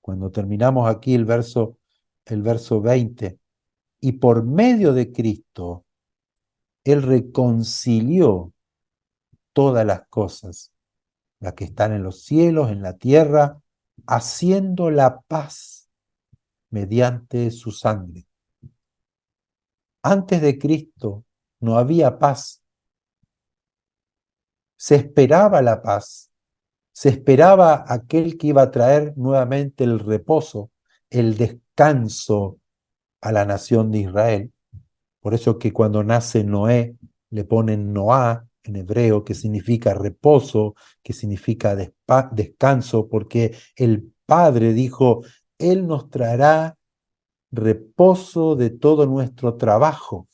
Cuando terminamos aquí el verso 20, y por medio de Cristo, Él reconcilió todas las cosas, las que están en los cielos, en la tierra, haciendo la paz mediante su sangre. Antes de Cristo no había paz. Se esperaba la paz. Se esperaba aquel que iba a traer nuevamente el reposo, el descanso a la nación de Israel. Por eso que cuando nace Noé le ponen Noá en hebreo, que significa reposo, que significa descanso, porque el Padre dijo, Él nos traerá reposo de todo nuestro trabajo,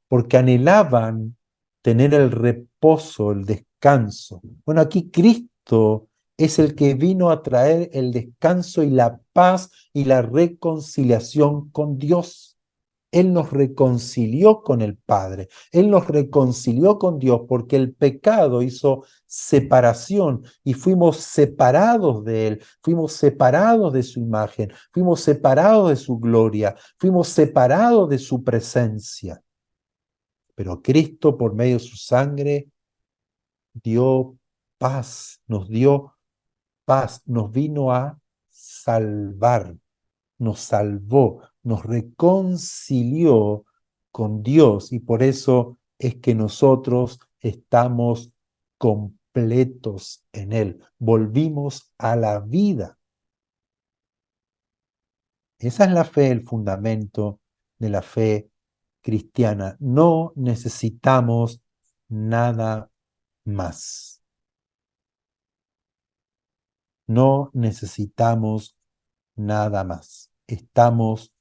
porque anhelaban tener el reposo, el descanso. Bueno, aquí Cristo es el que vino a traer el descanso y la paz y la reconciliación con Dios. Él nos reconcilió con el Padre, Él nos reconcilió con Dios porque el pecado hizo separación y fuimos separados de Él, fuimos separados de su imagen, fuimos separados de su gloria, fuimos separados de su presencia. Pero Cristo, por medio de su sangre, dio dio paz, nos vino a salvar, nos salvó, nos reconcilió con Dios y por eso es que nosotros estamos completos en Él. Volvimos a la vida. Esa es la fe, el fundamento de la fe cristiana. No necesitamos nada más. No necesitamos nada más. Estamos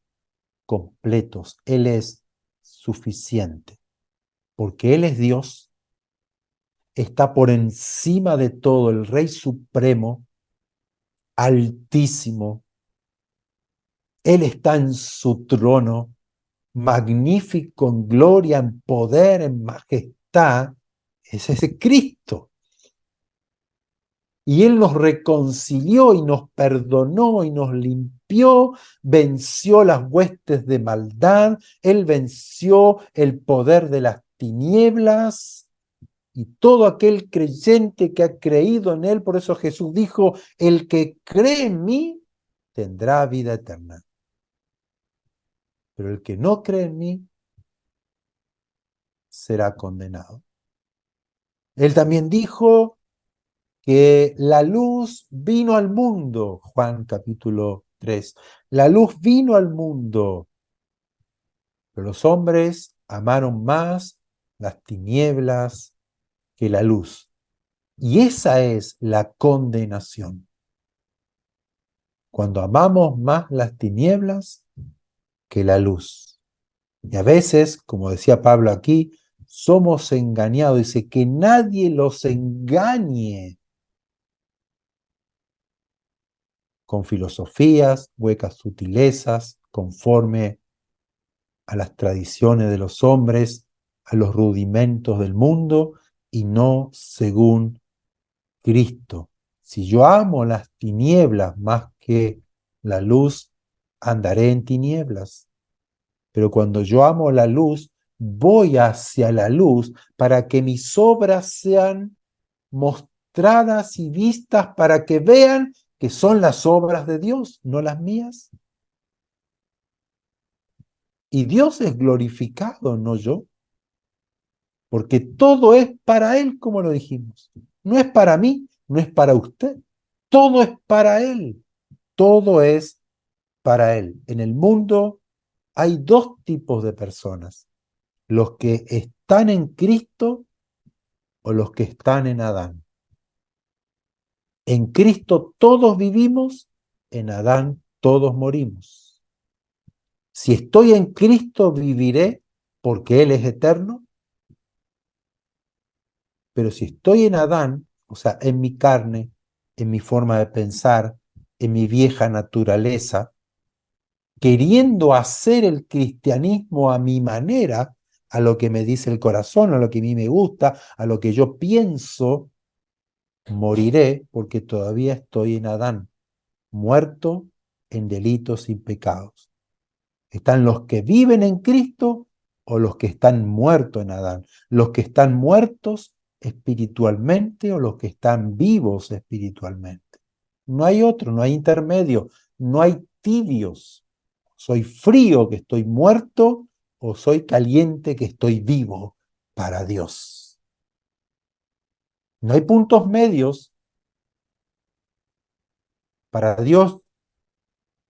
completos. Él es suficiente. Porque Él es Dios, está por encima de todo, el Rey Supremo, altísimo. Él está en su trono, magnífico en gloria, en poder, en majestad. Es ese Cristo. Y Él nos reconcilió y nos perdonó y nos limpió, venció las huestes de maldad, Él venció el poder de las tinieblas y todo aquel creyente que ha creído en Él. Por eso Jesús dijo, el que cree en mí tendrá vida eterna. Pero el que no cree en mí será condenado. Él también dijo que la luz vino al mundo, Juan capítulo 3. La luz vino al mundo, pero los hombres amaron más las tinieblas que la luz. Y esa es la condenación. Cuando amamos más las tinieblas que la luz. Y a veces, como decía Pablo aquí, somos engañados. Dice que nadie los engañe con filosofías, huecas sutilezas, conforme a las tradiciones de los hombres, a los rudimentos del mundo y no según Cristo. Si yo amo las tinieblas más que la luz, andaré en tinieblas. Pero cuando yo amo la luz, voy hacia la luz para que mis obras sean mostradas y vistas para que vean que son las obras de Dios, no las mías. Y Dios es glorificado, no yo, porque todo es para Él, como lo dijimos. No es para mí, no es para usted. Todo es para Él. Todo es para Él. En el mundo hay dos tipos de personas: los que están en Cristo o los que están en Adán. En Cristo todos vivimos, en Adán todos morimos. Si estoy en Cristo viviré porque Él es eterno, pero si estoy en Adán, o sea, en mi carne, en mi forma de pensar, en mi vieja naturaleza, queriendo hacer el cristianismo a mi manera, a lo que me dice el corazón, a lo que a mí me gusta, a lo que yo pienso, moriré porque todavía estoy en Adán, muerto en delitos y pecados. Están los que viven en Cristo o los que están muertos en Adán. Los que están muertos espiritualmente o los que están vivos espiritualmente. No hay otro, no hay intermedio, no hay tibios. Soy frío que estoy muerto o soy caliente que estoy vivo para Dios. No hay puntos medios. Para Dios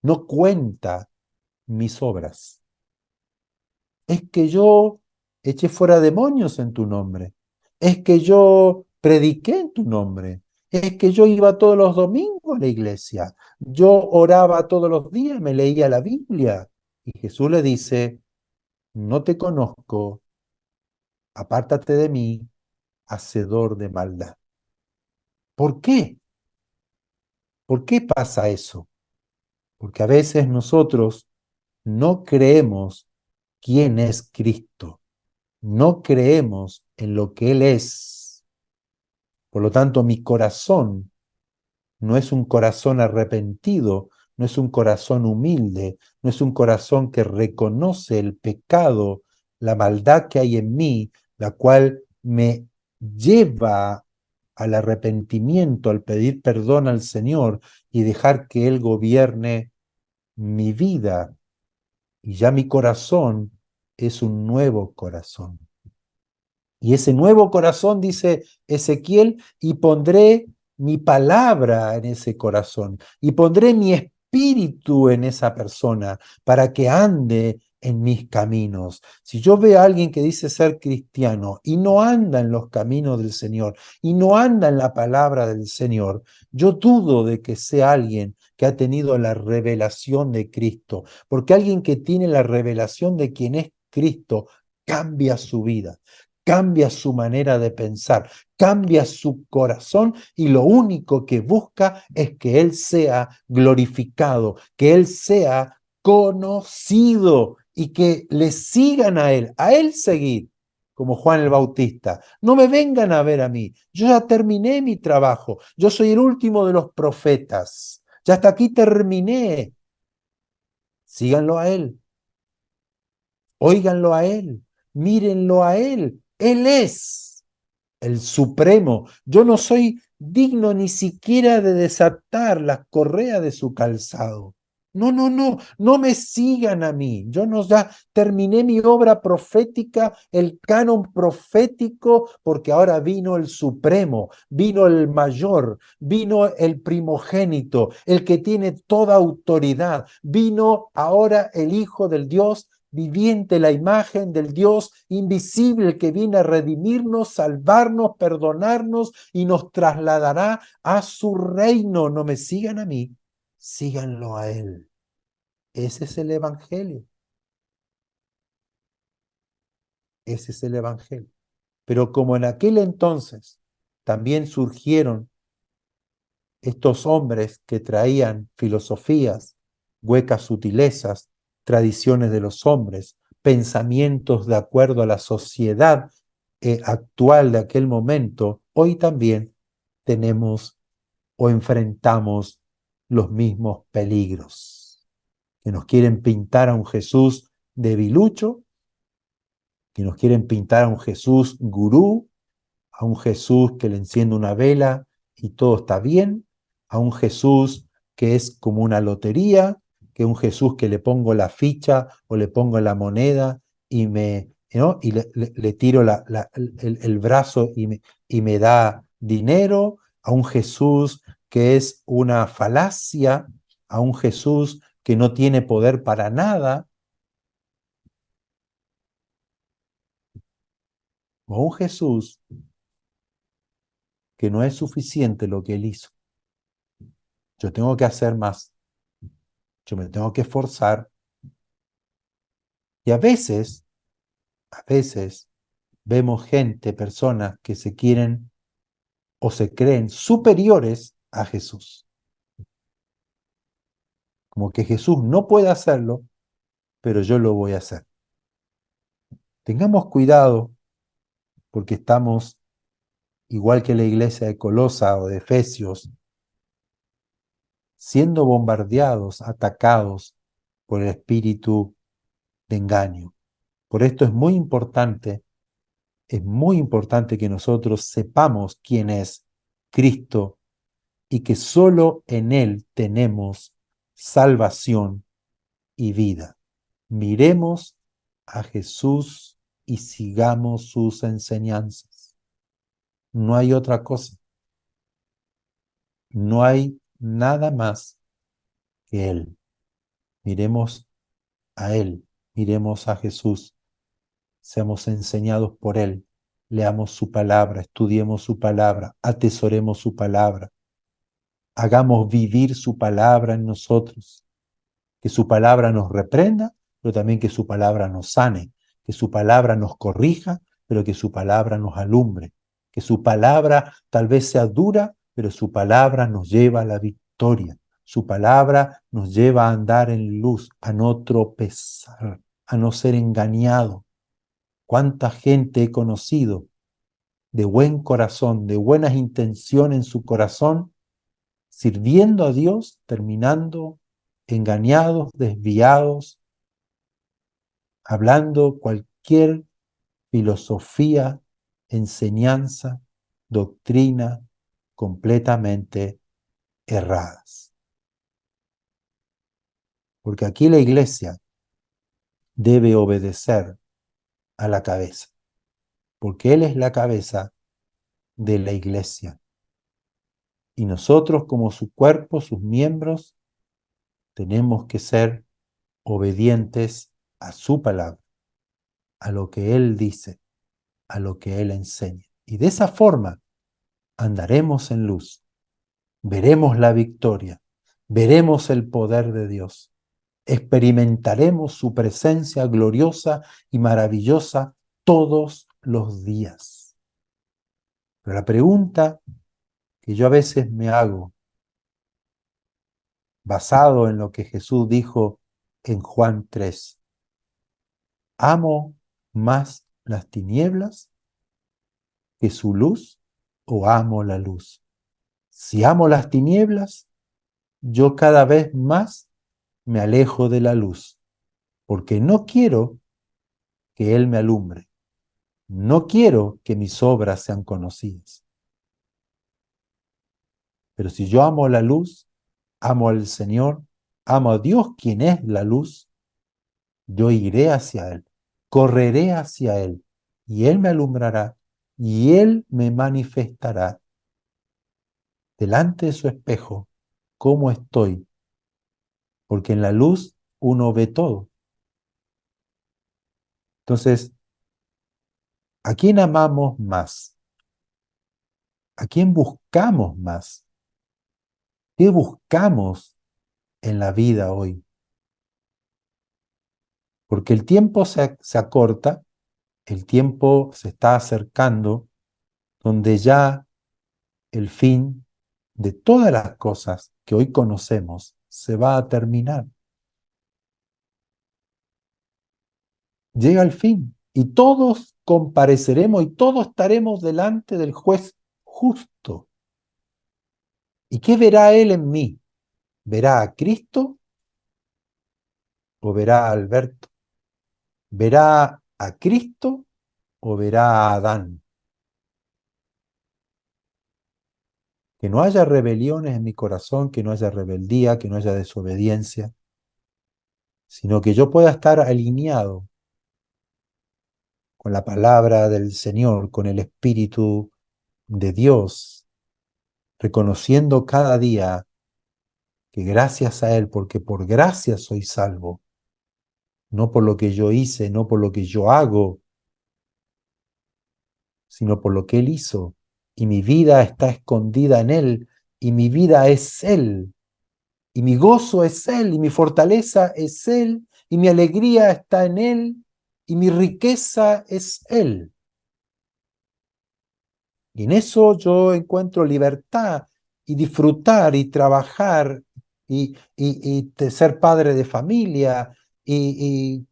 no cuenta mis obras. Es que yo eché fuera demonios en tu nombre. Es que yo prediqué en tu nombre. Es que yo iba todos los domingos a la iglesia. Yo oraba todos los días, me leía la Biblia. Y Jesús le dice, no te conozco, apártate de mí, hacedor de maldad. ¿Por qué? ¿Por qué pasa eso? Porque a veces nosotros no creemos quién es Cristo. No creemos en lo que Él es. Por lo tanto, mi corazón no es un corazón arrepentido, no es un corazón humilde, no es un corazón que reconoce el pecado, la maldad que hay en mí, la cual me lleva al arrepentimiento, al pedir perdón al Señor y dejar que Él gobierne mi vida. Y ya mi corazón es un nuevo corazón. Y ese nuevo corazón, dice Ezequiel, y pondré mi palabra en ese corazón, y pondré mi espíritu en esa persona para que ande en mis caminos. Si yo veo a alguien que dice ser cristiano y no anda en los caminos del Señor y no anda en la palabra del Señor, yo dudo de que sea alguien que ha tenido la revelación de Cristo, porque alguien que tiene la revelación de quién es Cristo cambia su vida, cambia su manera de pensar, cambia su corazón y lo único que busca es que Él sea glorificado, que Él sea conocido y que le sigan a Él seguir, como Juan el Bautista. No me vengan a ver a mí, yo ya terminé mi trabajo, yo soy el último de los profetas, ya hasta aquí terminé. Síganlo a Él, óiganlo a Él, mírenlo a Él. Él es el Supremo. Yo no soy digno ni siquiera de desatar las correas de su calzado. No, no, no, no me sigan a mí. Yo no ya terminé mi obra profética, el canon profético, porque ahora vino el Supremo, vino el Mayor, vino el primogénito, el que tiene toda autoridad, vino ahora el Hijo del Dios viviente, la imagen del Dios invisible que viene a redimirnos, salvarnos, perdonarnos y nos trasladará a su reino. No me sigan a mí, síganlo a Él. Ese es el Evangelio. Ese es el Evangelio. Pero como en aquel entonces también surgieron estos hombres que traían filosofías, huecas sutilezas, tradiciones de los hombres, pensamientos de acuerdo a la sociedad actual de aquel momento, hoy también tenemos o enfrentamos los mismos peligros, que nos quieren pintar a un Jesús debilucho, que nos quieren pintar a un Jesús gurú, a un Jesús que le enciende una vela y todo está bien, a un Jesús que es como una lotería, que un Jesús que le pongo la ficha o le pongo la moneda y ¿no? y le tiro el brazo y me da dinero, a un Jesús que es una falacia, a un Jesús que no tiene poder para nada, o a un Jesús que no es suficiente lo que él hizo. Yo tengo que hacer más. Yo me tengo que esforzar. Y a veces vemos gente, personas que se quieren o se creen superiores a Jesús. Como que Jesús no puede hacerlo, pero yo lo voy a hacer. Tengamos cuidado porque estamos, igual que la iglesia de Colosa o de Efesios, siendo bombardeados, atacados por el espíritu de engaño. Por esto es muy importante que nosotros sepamos quién es Cristo y que solo en Él tenemos salvación y vida. Miremos a Jesús y sigamos sus enseñanzas. No hay otra cosa. No hay nada más que Él. Miremos a Él. Miremos a Jesús. Seamos enseñados por Él. Leamos su palabra, estudiemos su palabra, atesoremos su palabra. Hagamos vivir su palabra en nosotros. Que su palabra nos reprenda, pero también que su palabra nos sane, que su palabra nos corrija, pero que su palabra nos alumbre, que su palabra tal vez sea dura, pero su palabra nos lleva a la victoria, su palabra nos lleva a andar en luz, a no tropezar, a no ser engañado. ¿Cuánta gente he conocido de buen corazón, de buenas intenciones en su corazón, sirviendo a Dios, terminando engañados, desviados, hablando cualquier filosofía, enseñanza, doctrina completamente erradas? Porque aquí la iglesia debe obedecer a la cabeza, porque Él es la cabeza de la iglesia. Y nosotros como su cuerpo, sus miembros, tenemos que ser obedientes a su palabra, a lo que Él dice, a lo que Él enseña. Y de esa forma andaremos en luz, veremos la victoria, veremos el poder de Dios, experimentaremos su presencia gloriosa y maravillosa todos los días. Pero la pregunta que yo a veces me hago, basado en lo que Jesús dijo en Juan 3, ¿amo más las tinieblas que su luz o amo la luz? Si amo las tinieblas, yo cada vez más me alejo de la luz, porque no quiero que Él me alumbre, no quiero que mis obras sean conocidas. Pero si yo amo la luz, amo al Señor, amo a Dios quien es la luz, yo iré hacia Él, correré hacia Él, y Él me alumbrará, y Él me manifestará delante de su espejo cómo estoy, porque en la luz uno ve todo. Entonces, ¿a quién amamos más? ¿A quién buscamos más? ¿Qué buscamos en la vida hoy? Porque el tiempo se acorta, el tiempo se está acercando, donde ya el fin de todas las cosas que hoy conocemos se va a terminar. Llega el fin y todos compareceremos y todos estaremos delante del juez justo. ¿Y qué verá él en mí? ¿Verá a Cristo o verá a Alberto? ¿Verá a Cristo o verá a Adán? Que no haya rebeliones en mi corazón, que no haya rebeldía, que no haya desobediencia, sino que yo pueda estar alineado con la palabra del Señor, con el Espíritu de Dios, reconociendo cada día que gracias a Él, porque por gracia soy salvo, no por lo que yo hice, no por lo que yo hago, sino por lo que Él hizo. Y mi vida está escondida en Él, y mi vida es Él, y mi gozo es Él, y mi fortaleza es Él, y mi alegría está en Él, y mi riqueza es Él. Y en eso yo encuentro libertad y disfrutar y trabajar y ser padre de familia y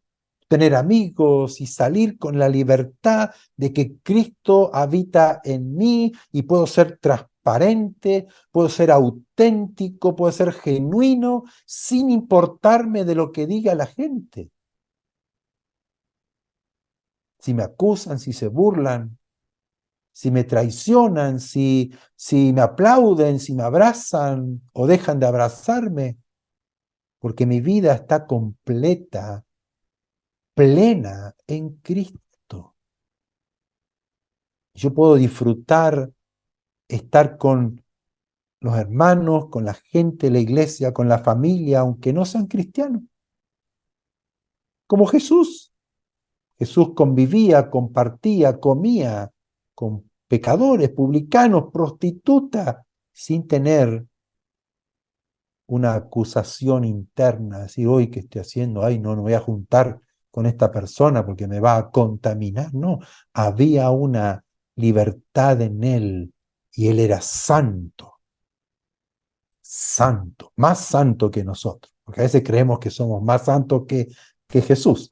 tener amigos y salir con la libertad de que Cristo habita en mí y puedo ser transparente, puedo ser auténtico, puedo ser genuino sin importarme de lo que diga la gente. Si me acusan, si se burlan, si me traicionan, si me aplauden, si me abrazan o dejan de abrazarme, porque mi vida está completa, plena en Cristo. Yo puedo disfrutar, estar con los hermanos, con la gente de la iglesia, con la familia, aunque no sean cristianos, como Jesús. Jesús convivía, compartía, comía con pecadores, publicanos, prostitutas, sin tener una acusación interna, decir, hoy, ¿qué estoy haciendo? Ay, no, no voy a juntar con esta persona porque me va a contaminar. No, había una libertad en él y él era santo, santo, más santo que nosotros, porque a veces creemos que somos más santos que Jesús,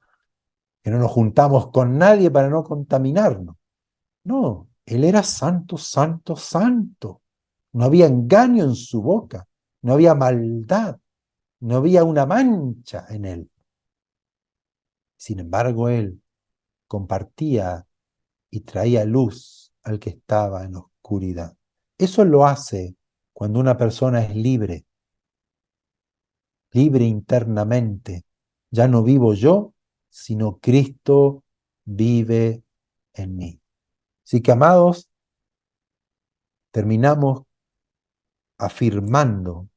que no nos juntamos con nadie para no contaminarnos. No, él era santo, santo, santo. No había engaño en su boca, no había maldad. No había una mancha en él. Sin embargo, él compartía y traía luz al que estaba en la oscuridad. Eso lo hace cuando una persona es libre, libre internamente. Ya no vivo yo, sino Cristo vive en mí. Así que, amados, terminamos afirmando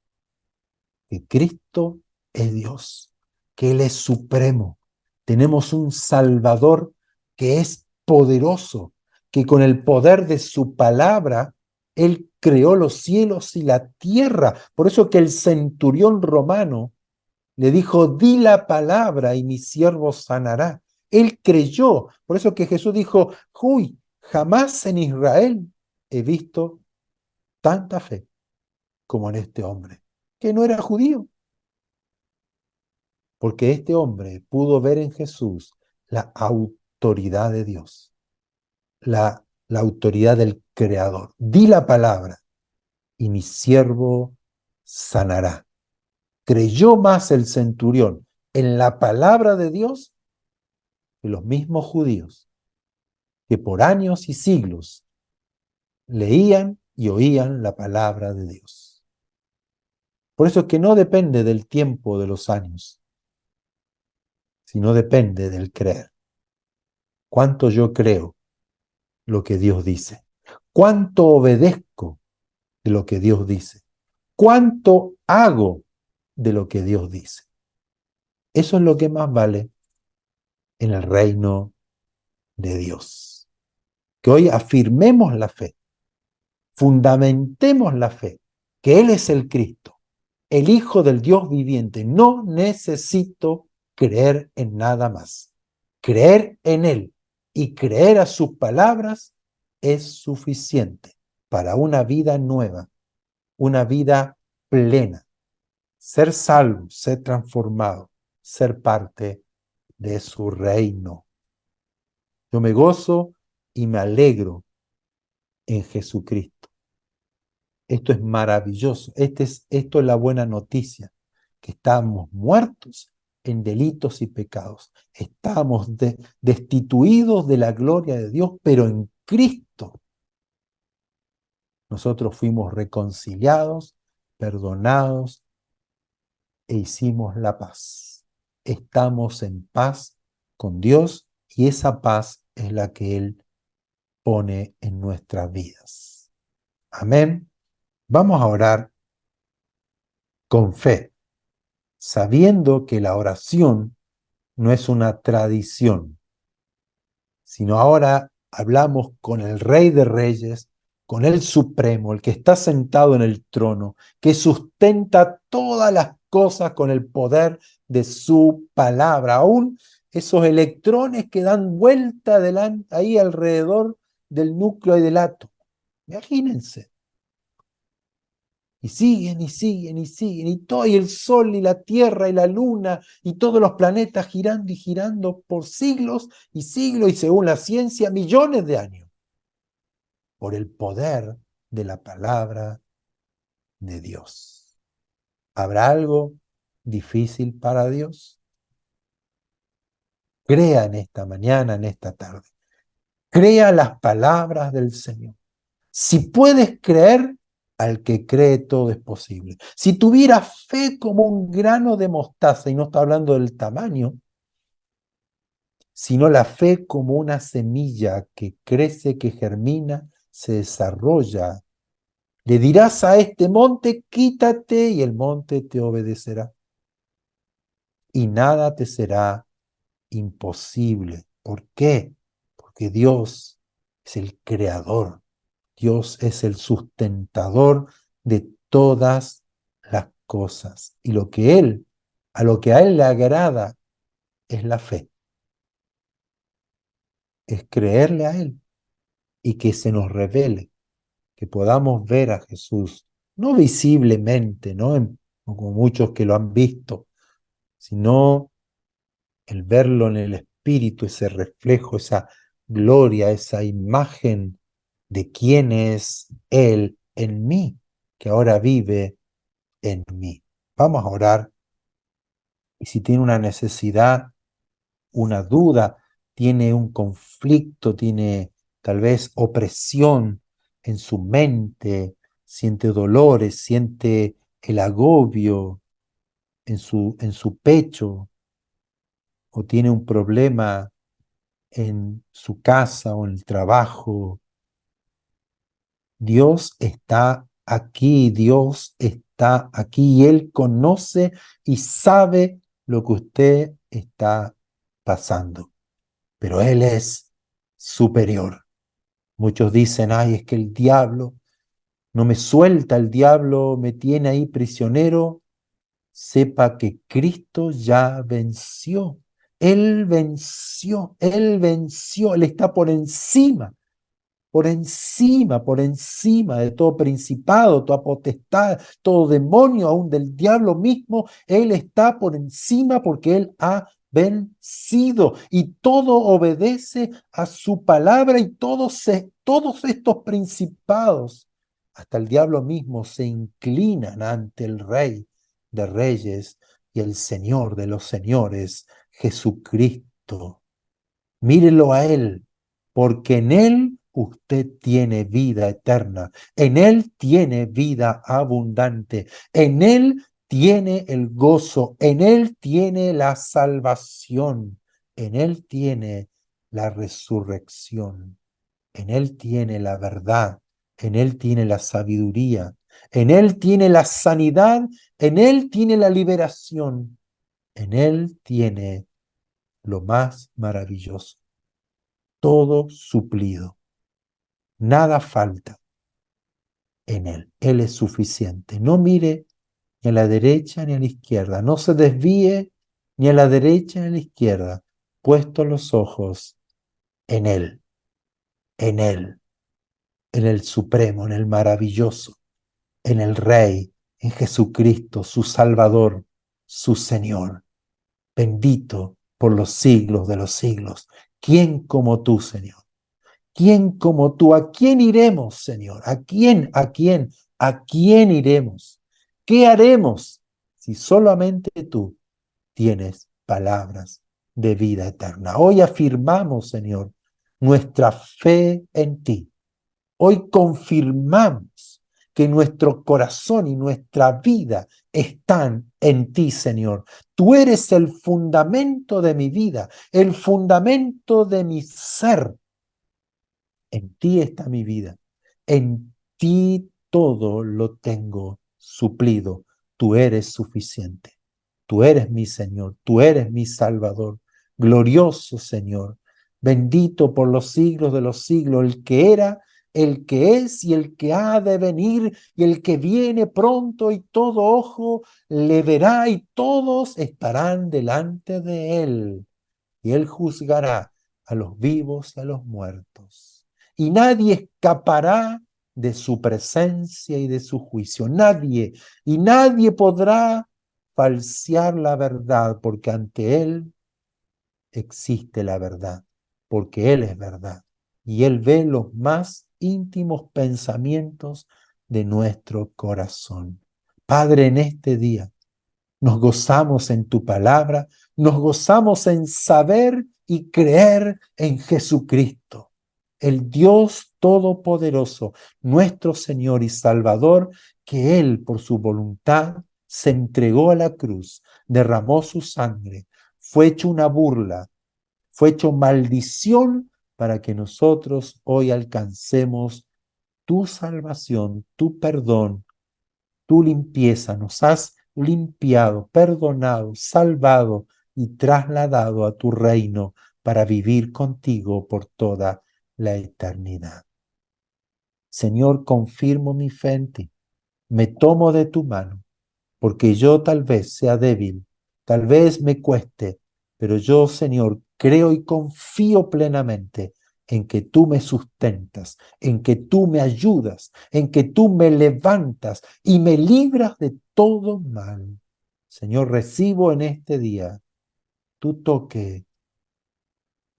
que Cristo es Dios, que Él es supremo. Tenemos un Salvador que es poderoso, que con el poder de su palabra, Él creó los cielos y la tierra. Por eso que el centurión romano le dijo, di la palabra y mi siervo sanará. Él creyó. Por eso que Jesús dijo, uy, jamás en Israel he visto tanta fe como en este hombre, que no era judío, porque este hombre pudo ver en Jesús la autoridad de Dios, la autoridad del Creador. Di la palabra y mi siervo sanará. Creyó más el centurión en la palabra de Dios que los mismos judíos, que por años y siglos leían y oían la palabra de Dios. Por eso es que no depende del tiempo de los años, sino depende del creer. ¿Cuánto yo creo lo que Dios dice? ¿Cuánto obedezco de lo que Dios dice? ¿Cuánto hago de lo que Dios dice? Eso es lo que más vale en el reino de Dios. Que hoy afirmemos la fe, fundamentemos la fe, que Él es el Cristo, el Hijo del Dios viviente. No necesito creer en nada más. Creer en Él y creer a sus palabras es suficiente para una vida nueva, una vida plena. Ser salvo, ser transformado, ser parte de su reino. Yo me gozo y me alegro en Jesucristo. Esto es maravilloso. Esto es la buena noticia, que estamos muertos en delitos y pecados. Estamos destituidos de la gloria de Dios, pero en Cristo nosotros fuimos reconciliados, perdonados e hicimos la paz. Estamos en paz con Dios y esa paz es la que Él pone en nuestras vidas. Amén. Vamos a orar con fe, sabiendo que la oración no es una tradición, sino ahora hablamos con el Rey de Reyes, con el Supremo, el que está sentado en el trono, que sustenta todas las cosas con el poder de su palabra. Aún esos electrones que dan vuelta ahí alrededor del núcleo y del átomo. Imagínense. Y siguen y siguen y siguen, y todo, y el Sol y la Tierra y la Luna y todos los planetas girando y girando por siglos y siglos, y según la ciencia, millones de años, por el poder de la palabra de Dios. ¿Habrá algo difícil para Dios? Crea en esta mañana, en esta tarde. Crea las palabras del Señor. Si puedes creer, al que cree todo es posible. Si tuvieras fe como un grano de mostaza, y no está hablando del tamaño, sino la fe como una semilla que crece, que germina, se desarrolla. Le dirás a este monte, quítate, y el monte te obedecerá. Y nada te será imposible. ¿Por qué? Porque Dios es el creador. Dios es el sustentador de todas las cosas. Y a lo que a Él le agrada es la fe, es creerle a Él y que se nos revele, que podamos ver a Jesús, no visiblemente, ¿no? Como muchos que lo han visto, sino el verlo en el Espíritu, ese reflejo, esa gloria, esa imagen de quién es Él en mí, que ahora vive en mí. Vamos a orar, y si tiene una necesidad, una duda, tiene un conflicto, tiene tal vez opresión en su mente, siente dolores, siente el agobio en su pecho, o tiene un problema en su casa o en el trabajo, Dios está aquí, Dios está está aquí y Él conoce y sabe lo que usted está pasando. Pero Él es superior. Muchos dicen, ay, es que el diablo no me suelta, el diablo me tiene ahí prisionero. Sepa que Cristo ya venció. Él venció, Él venció, Él está por encima de todo principado, toda potestad, todo demonio, aún del diablo mismo. Él está por encima porque Él ha vencido y todo obedece a su palabra y todos estos principados, hasta el diablo mismo, se inclinan ante el Rey de Reyes y el Señor de los Señores, Jesucristo. Mírelo a Él, porque en Él usted tiene vida eterna, en Él tiene vida abundante, en Él tiene el gozo, en Él tiene la salvación, en Él tiene la resurrección, en Él tiene la verdad, en Él tiene la sabiduría, en Él tiene la sanidad, en Él tiene la liberación, en Él tiene lo más maravilloso. Todo suplido, nada falta en Él. Él es suficiente. No mire ni a la derecha ni a la izquierda, no se desvíe ni a la derecha ni a la izquierda, puesto los ojos en Él, en Él, en el Supremo, en el maravilloso, en el Rey, en Jesucristo, su Salvador, su Señor. Bendito por los siglos de los siglos. ¿Quién como tú, Señor? ¿Quién como tú? ¿A quién iremos, Señor? ¿A quién? ¿A quién? ¿A quién iremos? ¿Qué haremos si solamente tú tienes palabras de vida eterna? Hoy afirmamos, Señor, nuestra fe en ti. Hoy confirmamos que nuestro corazón y nuestra vida están en ti, Señor. Tú eres el fundamento de mi vida, el fundamento de mi ser. En ti está mi vida. En ti todo lo tengo suplido. Tú eres suficiente. Tú eres mi Señor. Tú eres mi Salvador. Glorioso Señor. Bendito por los siglos de los siglos, el que era, el que es y el que ha de venir y el que viene pronto y todo ojo le verá y todos estarán delante de él y él juzgará a los vivos y a los muertos. Y nadie escapará de su presencia y de su juicio. Nadie. Y nadie podrá falsear la verdad, porque ante él existe la verdad, porque él es verdad. Y él ve los más íntimos pensamientos de nuestro corazón. Padre, en este día nos gozamos en tu palabra, nos gozamos en saber y creer en Jesucristo, el Dios Todopoderoso, nuestro Señor y Salvador, que Él por su voluntad se entregó a la cruz, derramó su sangre, fue hecho una burla, fue hecho maldición para que nosotros hoy alcancemos tu salvación, tu perdón, tu limpieza. Nos has limpiado, perdonado, salvado y trasladado a tu reino para vivir contigo por toda la eternidad. Señor, confirmo mi fe en ti, me tomo de tu mano, porque yo tal vez sea débil, tal vez me cueste, pero yo, Señor, creo y confío plenamente en que tú me sustentas, en que tú me ayudas, en que tú me levantas y me libras de todo mal. Señor, recibo en este día tu toque,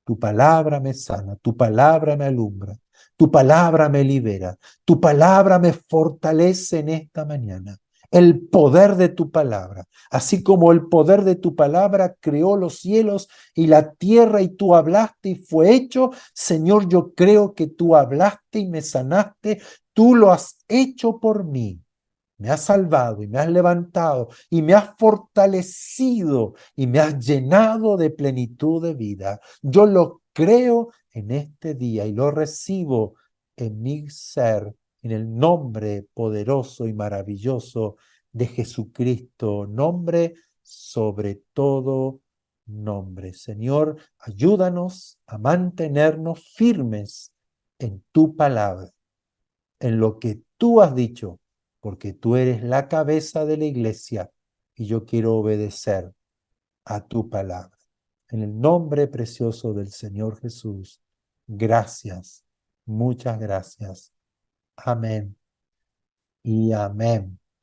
tu palabra me sana, tu palabra me alumbra, tu palabra me libera, tu palabra me fortalece en esta mañana. El poder de tu palabra, así como el poder de tu palabra creó los cielos y la tierra y tú hablaste y fue hecho. Señor, yo creo que tú hablaste y me sanaste, tú lo has hecho por mí. Me has salvado y me has levantado y me has fortalecido y me has llenado de plenitud de vida. Yo lo creo en este día y lo recibo en mi ser, en el nombre poderoso y maravilloso de Jesucristo, nombre sobre todo nombre. Señor, ayúdanos a mantenernos firmes en tu palabra, en lo que tú has dicho, porque tú eres la cabeza de la iglesia y yo quiero obedecer a tu palabra. En el nombre precioso del Señor Jesús, gracias, muchas gracias. Amén y amén.